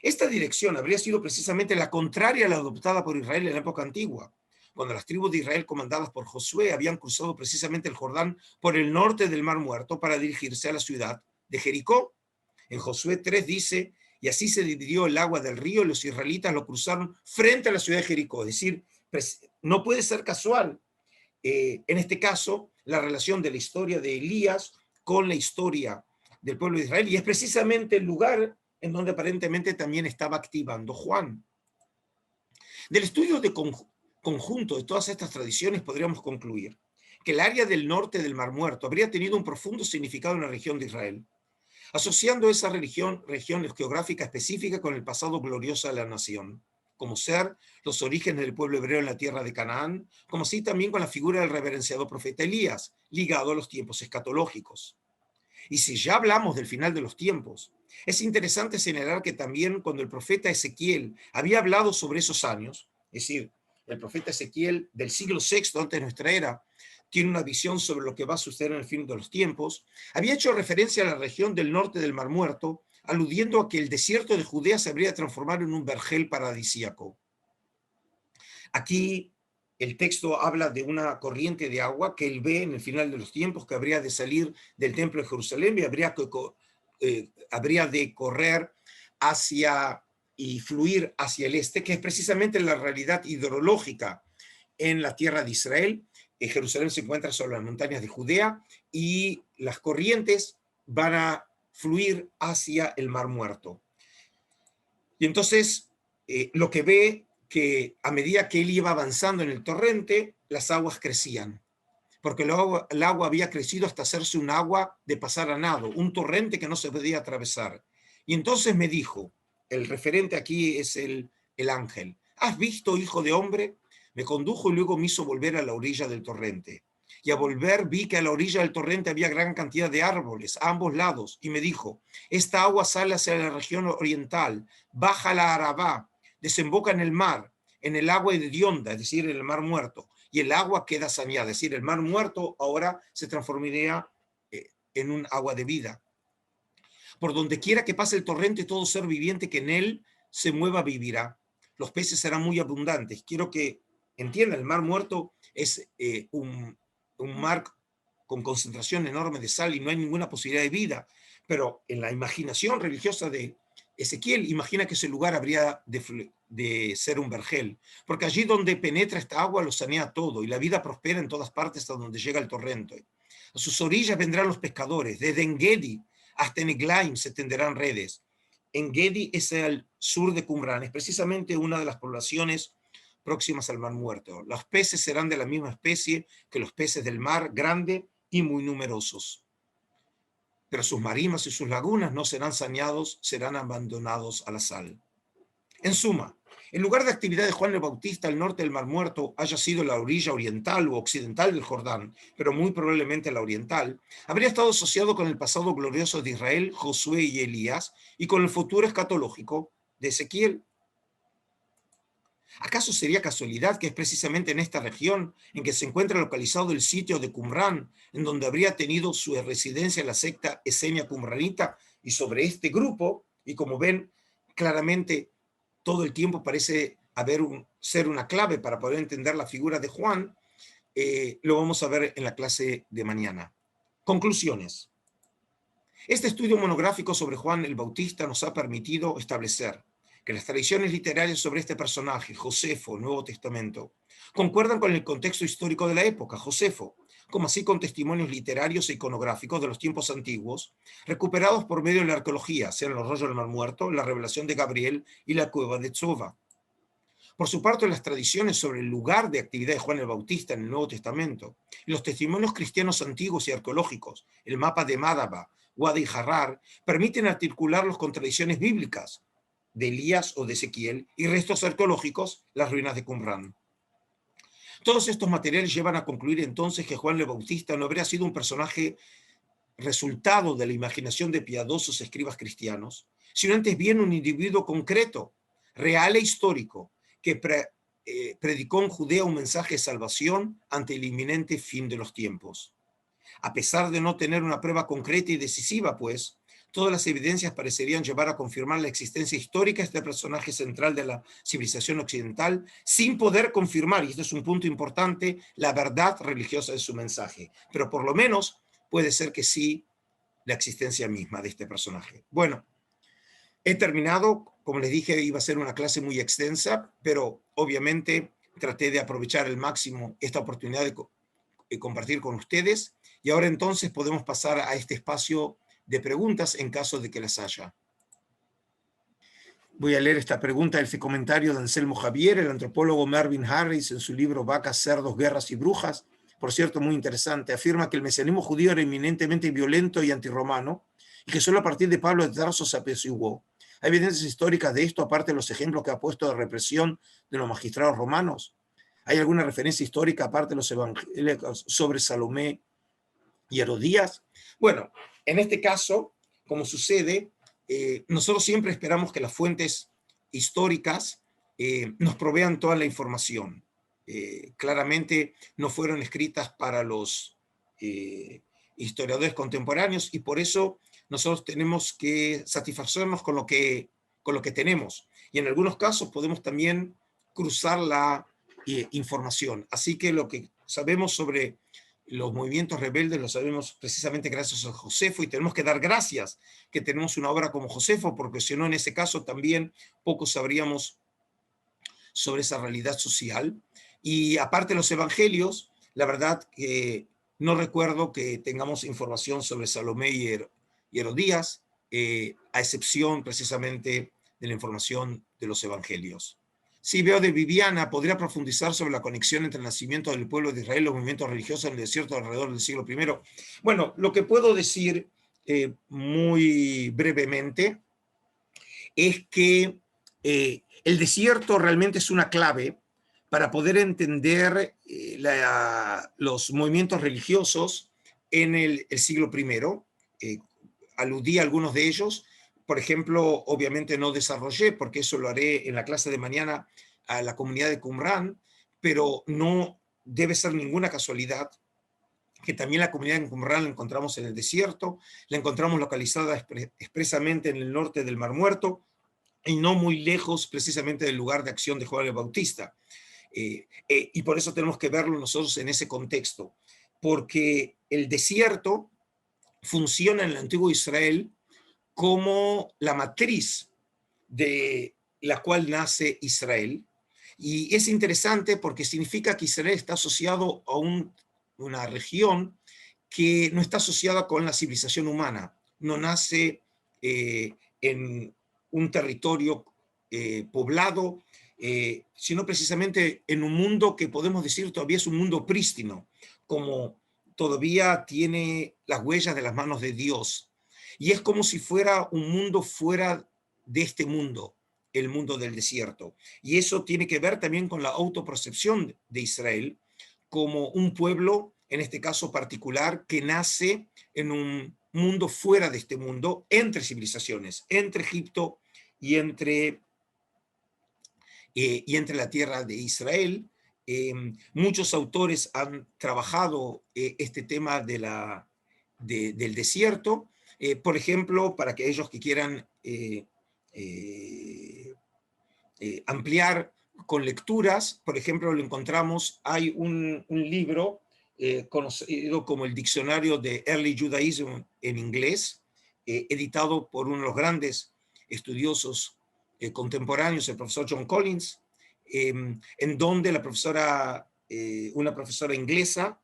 Esta dirección habría sido precisamente la contraria a la adoptada por Israel en la época antigua, cuando las tribus de Israel comandadas por Josué habían cruzado precisamente el Jordán por el norte del Mar Muerto para dirigirse a la ciudad de Jericó. En Josué 3 dice: y así se dividió el agua del río y los israelitas lo cruzaron frente a la ciudad de Jericó. Es decir, no puede ser casual, en este caso, la relación de la historia de Elías con la historia del pueblo de Israel, y es precisamente el lugar en donde aparentemente también estaba activando Juan. Del estudio de conjunto de todas estas tradiciones podríamos concluir que el área del norte del Mar Muerto habría tenido un profundo significado en la región de Israel, asociando esa región geográfica específica con el pasado glorioso de la nación, como ser los orígenes del pueblo hebreo en la tierra de Canaán, como así también con la figura del reverenciado profeta Elías, ligado a los tiempos escatológicos. Y si ya hablamos del final de los tiempos, es interesante señalar que también cuando el profeta Ezequiel había hablado sobre esos años, es decir, el profeta Ezequiel del siglo VI antes de nuestra era, tiene una visión sobre lo que va a suceder en el fin de los tiempos, había hecho referencia a la región del norte del Mar Muerto, aludiendo a que el desierto de Judea se habría transformado en un vergel paradisíaco. Aquí el texto habla de una corriente de agua que él ve en el final de los tiempos, que habría de salir del templo de Jerusalén y habría de correr hacia y fluir hacia el este, que es precisamente la realidad hidrológica en la tierra de Israel. Jerusalén se encuentra sobre las montañas de Judea y las corrientes van a fluir hacia el Mar Muerto. Y entonces lo que ve que a medida que él iba avanzando en el torrente, las aguas crecían, porque el agua había crecido hasta hacerse un agua de pasar a nado, un torrente que no se podía atravesar. Y entonces me dijo, el referente aquí es el ángel: ¿has visto, hijo de hombre? Me condujo y luego me hizo volver a la orilla del torrente. Y a volver vi que a la orilla del torrente había gran cantidad de árboles a ambos lados, y me dijo: esta agua sale hacia la región oriental, baja la Arabá, desemboca en el mar, en el agua de Dionda, es decir, en el Mar Muerto, y el agua queda saneada. Es decir, el Mar Muerto ahora se transformaría en un agua de vida. Por donde quiera que pase el torrente, todo ser viviente que en él se mueva vivirá. Los peces serán muy abundantes. Quiero que entiendan, el Mar Muerto es un mar con concentración enorme de sal y no hay ninguna posibilidad de vida. Pero en la imaginación religiosa de Ezequiel, imagina que ese lugar habría de ser un vergel, porque allí donde penetra esta agua lo sanea todo y la vida prospera en todas partes hasta donde llega el torrente. A sus orillas vendrán los pescadores, desde Engedi hasta Neglaim se tenderán redes. En Gedi es al sur de Qumran, es precisamente una de las poblaciones próximas al Mar Muerto. Los peces serán de la misma especie que los peces del mar, grande y muy numerosos. Pero sus marismas y sus lagunas no serán saneados, serán abandonados a la sal. En suma, el lugar de actividad de Juan el Bautista al norte del Mar Muerto haya sido la orilla oriental u occidental del Jordán, pero muy probablemente la oriental, habría estado asociado con el pasado glorioso de Israel, Josué y Elías, y con el futuro escatológico de Ezequiel. ¿Acaso sería casualidad que es precisamente en esta región en que se encuentra localizado el sitio de Qumran, en donde habría tenido su residencia la secta Esenia Qumranita? Y sobre este grupo, y como ven, claramente todo el tiempo parece ser una clave para poder entender la figura de Juan, lo vamos a ver en la clase de mañana. Conclusiones. Este estudio monográfico sobre Juan el Bautista nos ha permitido establecer que las tradiciones literarias sobre este personaje, Josefo, Nuevo Testamento, concuerdan con el contexto histórico de la época, Josefo, como así con testimonios literarios e iconográficos de los tiempos antiguos, recuperados por medio de la arqueología, sean los rollos del Mar Muerto, la revelación de Gabriel y la cueva de Tzova. Por su parte, las tradiciones sobre el lugar de actividad de Juan el Bautista en el Nuevo Testamento y los testimonios cristianos antiguos y arqueológicos, el mapa de Madaba, Wadi Harar, permiten articularlos con tradiciones bíblicas de Elías o de Ezequiel y restos arqueológicos, las ruinas de Qumran. Todos estos materiales llevan a concluir entonces que Juan el Bautista no habría sido un personaje resultado de la imaginación de piadosos escribas cristianos, sino antes bien un individuo concreto, real e histórico, que predicó en Judea un mensaje de salvación ante el inminente fin de los tiempos. A pesar de no tener una prueba concreta y decisiva, pues, todas las evidencias parecerían llevar a confirmar la existencia histórica de este personaje central de la civilización occidental, sin poder confirmar, y este es un punto importante, la verdad religiosa de su mensaje. Pero por lo menos puede ser que sí la existencia misma de este personaje. Bueno, he terminado. Como les dije, iba a ser una clase muy extensa, pero obviamente traté de aprovechar al máximo esta oportunidad de compartir con ustedes. Y ahora entonces podemos pasar a este espacio de preguntas en caso de que las haya. Voy a leer esta pregunta, este comentario de Anselmo Javier, el antropólogo Mervyn Harris, en su libro Vacas, Cerdos, Guerras y Brujas. Por cierto, muy interesante. Afirma que el mesianismo judío era eminentemente violento y antirromano y que solo a partir de Pablo de Tarso se apaciguó. ¿Hay evidencias históricas de esto, aparte de los ejemplos que ha puesto de represión de los magistrados romanos? ¿Hay alguna referencia histórica, aparte de los evangélicos, sobre Salomé y Herodías? Bueno, en este caso, como sucede, nosotros siempre esperamos que las fuentes históricas nos provean toda la información. Claramente no fueron escritas para los historiadores contemporáneos y por eso nosotros tenemos que satisfacernos con lo que tenemos. Y en algunos casos podemos también cruzar la información. Así que lo que sabemos sobre los movimientos rebeldes lo sabemos precisamente gracias a Josefo y tenemos que dar gracias que tenemos una obra como Josefo, porque si no, en ese caso también poco sabríamos sobre esa realidad social. Y aparte de los evangelios, la verdad que no recuerdo que tengamos información sobre Salomé y Herodías, a excepción precisamente de la información de los evangelios. Sí, veo de Viviana, podría profundizar sobre la conexión entre el nacimiento del pueblo de Israel y los movimientos religiosos en el desierto alrededor del siglo I. Bueno, lo que puedo decir muy brevemente es que el desierto realmente es una clave para poder entender los movimientos religiosos en el siglo I. Aludí a algunos de ellos. Por ejemplo, obviamente no desarrollé, porque eso lo haré en la clase de mañana, a la comunidad de Qumran, pero no debe ser ninguna casualidad que también la comunidad de Qumran la encontramos en el desierto, la encontramos localizada expresamente en el norte del Mar Muerto, y no muy lejos precisamente del lugar de acción de Juan el Bautista. Y por eso tenemos que verlo nosotros en ese contexto, porque el desierto funciona en el antiguo Israel como la matriz de la cual nace Israel. Y es interesante porque significa que Israel está asociado a una región que no está asociada con la civilización humana, no nace en un territorio poblado, sino precisamente en un mundo que podemos decir todavía es un mundo prístino, como todavía tiene las huellas de las manos de Dios. Y es como si fuera un mundo fuera de este mundo, el mundo del desierto. Y eso tiene que ver también con la autopercepción de Israel como un pueblo, en este caso particular, que nace en un mundo fuera de este mundo, entre civilizaciones, entre Egipto y entre la tierra de Israel. Muchos autores han trabajado este tema del desierto. Por ejemplo, para aquellos que quieran ampliar con lecturas, por ejemplo, lo encontramos, hay un libro conocido como el Diccionario de Early Judaism en inglés, editado por uno de los grandes estudiosos contemporáneos, el profesor John Collins, en donde una profesora inglesa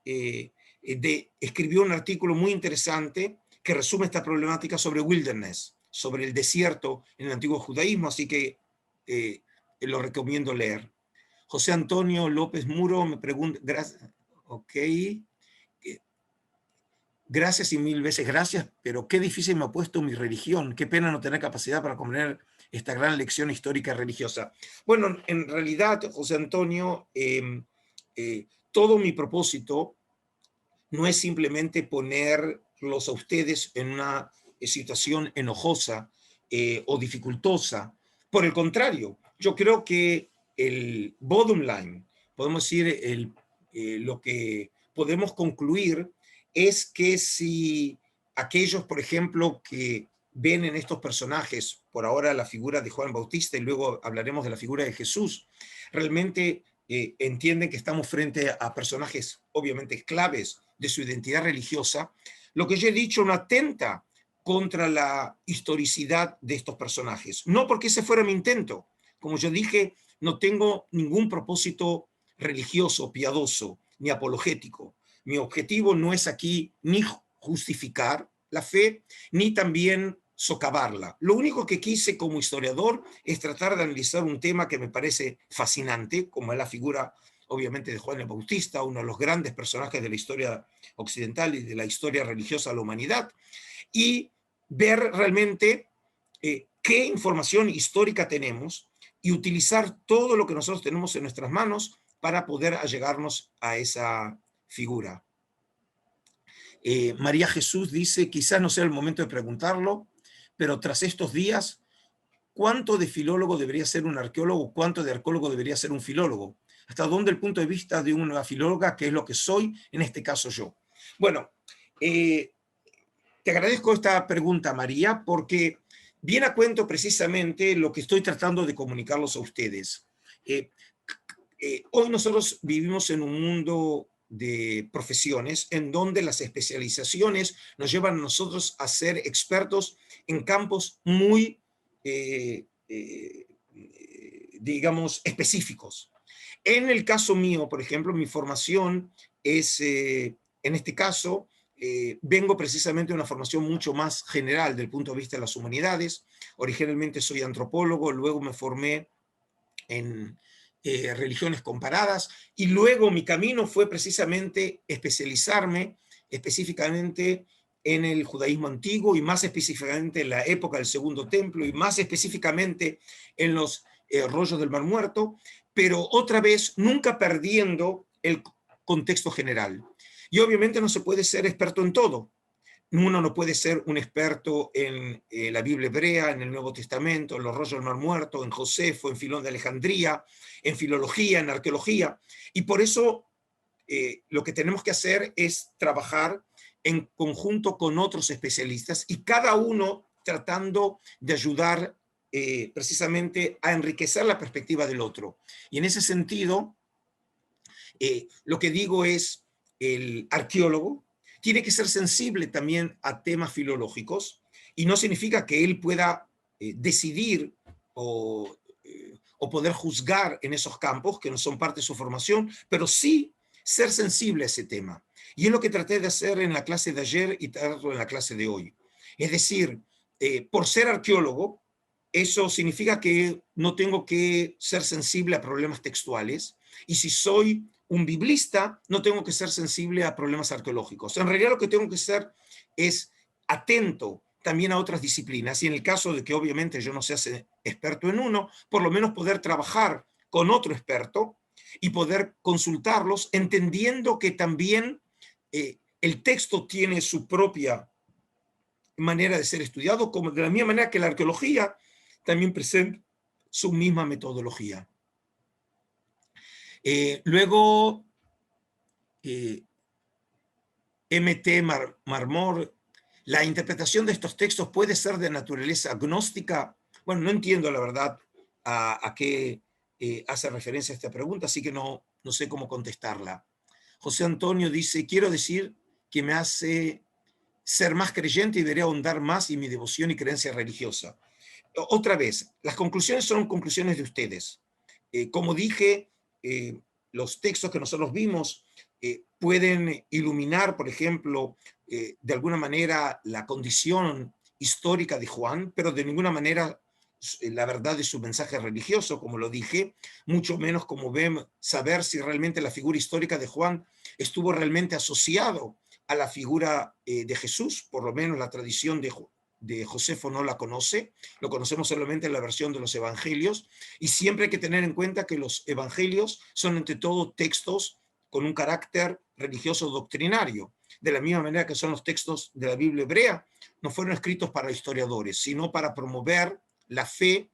escribió un artículo muy interesante que resume esta problemática sobre wilderness, sobre el desierto en el antiguo judaísmo, así que lo recomiendo leer. José Antonio López Muro me pregunta, ok, gracias y mil veces gracias, pero qué difícil me ha puesto mi religión, qué pena no tener capacidad para comprender esta gran lección histórica religiosa. Bueno, en realidad, José Antonio, todo mi propósito no es simplemente ponerlos a ustedes en una situación enojosa o dificultosa. Por el contrario, yo creo que el bottom line, podemos decir, lo que podemos concluir es que si aquellos, por ejemplo, que ven en estos personajes, por ahora la figura de Juan Bautista y luego hablaremos de la figura de Jesús, realmente entienden que estamos frente a personajes obviamente claves de su identidad religiosa, lo que yo he dicho no atenta contra la historicidad de estos personajes. No porque ese fuera mi intento. Como yo dije, no tengo ningún propósito religioso, piadoso, ni apologético. Mi objetivo no es aquí ni justificar la fe, ni también socavarla. Lo único que quise como historiador es tratar de analizar un tema que me parece fascinante, como es la figura, obviamente, de Juan el Bautista, uno de los grandes personajes de la historia occidental y de la historia religiosa de la humanidad, y ver realmente qué información histórica tenemos y utilizar todo lo que nosotros tenemos en nuestras manos para poder allegarnos a esa figura. María Jesús dice, quizás no sea el momento de preguntarlo, pero tras estos días, ¿cuánto de filólogo debería ser un arqueólogo? ¿Cuánto de arqueólogo debería ser un filólogo? ¿Hasta dónde el punto de vista de una filóloga, que es lo que soy, en este caso yo? Bueno, te agradezco esta pregunta, María, porque viene a cuento precisamente lo que estoy tratando de comunicarlos a ustedes. Hoy nosotros vivimos en un mundo de profesiones en donde las especializaciones nos llevan a nosotros a ser expertos en campos muy, digamos, específicos. En el caso mío, por ejemplo, mi formación es, en este caso, vengo precisamente de una formación mucho más general del punto de vista de las humanidades. Originalmente soy antropólogo, luego me formé en religiones comparadas, y luego mi camino fue precisamente especializarme específicamente en el judaísmo antiguo y más específicamente en la época del Segundo Templo y más específicamente en los rollos del Mar Muerto, pero otra vez nunca perdiendo el contexto general. Y obviamente no se puede ser experto en todo. Uno no puede ser un experto en la Biblia hebrea, en el Nuevo Testamento, en los rollos del Mar Muerto, en Josefo, en Filón de Alejandría, en filología, en arqueología. Y por eso lo que tenemos que hacer es trabajar en conjunto con otros especialistas y cada uno tratando de ayudar precisamente a enriquecer la perspectiva del otro. Y en ese sentido, lo que digo es, el arqueólogo tiene que ser sensible también a temas filológicos y no significa que él pueda decidir o poder juzgar en esos campos que no son parte de su formación, pero sí ser sensible a ese tema. Y es lo que traté de hacer en la clase de ayer y trato en la clase de hoy. Es decir, por ser arqueólogo, Eso significa que no tengo que ser sensible a problemas textuales, y si soy un biblista, no tengo que ser sensible a problemas arqueológicos. En realidad lo que tengo que ser es atento también a otras disciplinas, y en el caso de que obviamente yo no sea experto en uno, por lo menos poder trabajar con otro experto y poder consultarlos, entendiendo que también el texto tiene su propia manera de ser estudiado, como de la misma manera que la arqueología también presenta su misma metodología. Luego, MT Marmor, la interpretación de estos textos puede ser de naturaleza agnóstica. Bueno, no entiendo la verdad a qué hace referencia esta pregunta, así que no sé cómo contestarla. José Antonio dice, quiero decir que me hace ser más creyente y debería ahondar más en mi devoción y creencia religiosa. Otra vez, las conclusiones son conclusiones de ustedes. Como dije, los textos que nosotros vimos pueden iluminar, por ejemplo, de alguna manera la condición histórica de Juan, pero de ninguna manera la verdad de su mensaje religioso, como lo dije, mucho menos como ven, saber si realmente la figura histórica de Juan estuvo realmente asociado a la figura de Jesús, por lo menos la tradición de Josefo no la conoce, lo conocemos solamente en la versión de los evangelios, y siempre hay que tener en cuenta que los evangelios son ante todo textos con un carácter religioso doctrinario, de la misma manera que son los textos de la Biblia hebrea, no fueron escritos para historiadores, sino para promover la fe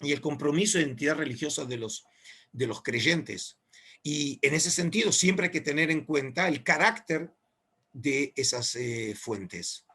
y el compromiso de identidad religiosa de los creyentes. Y en ese sentido siempre hay que tener en cuenta el carácter de esas fuentes.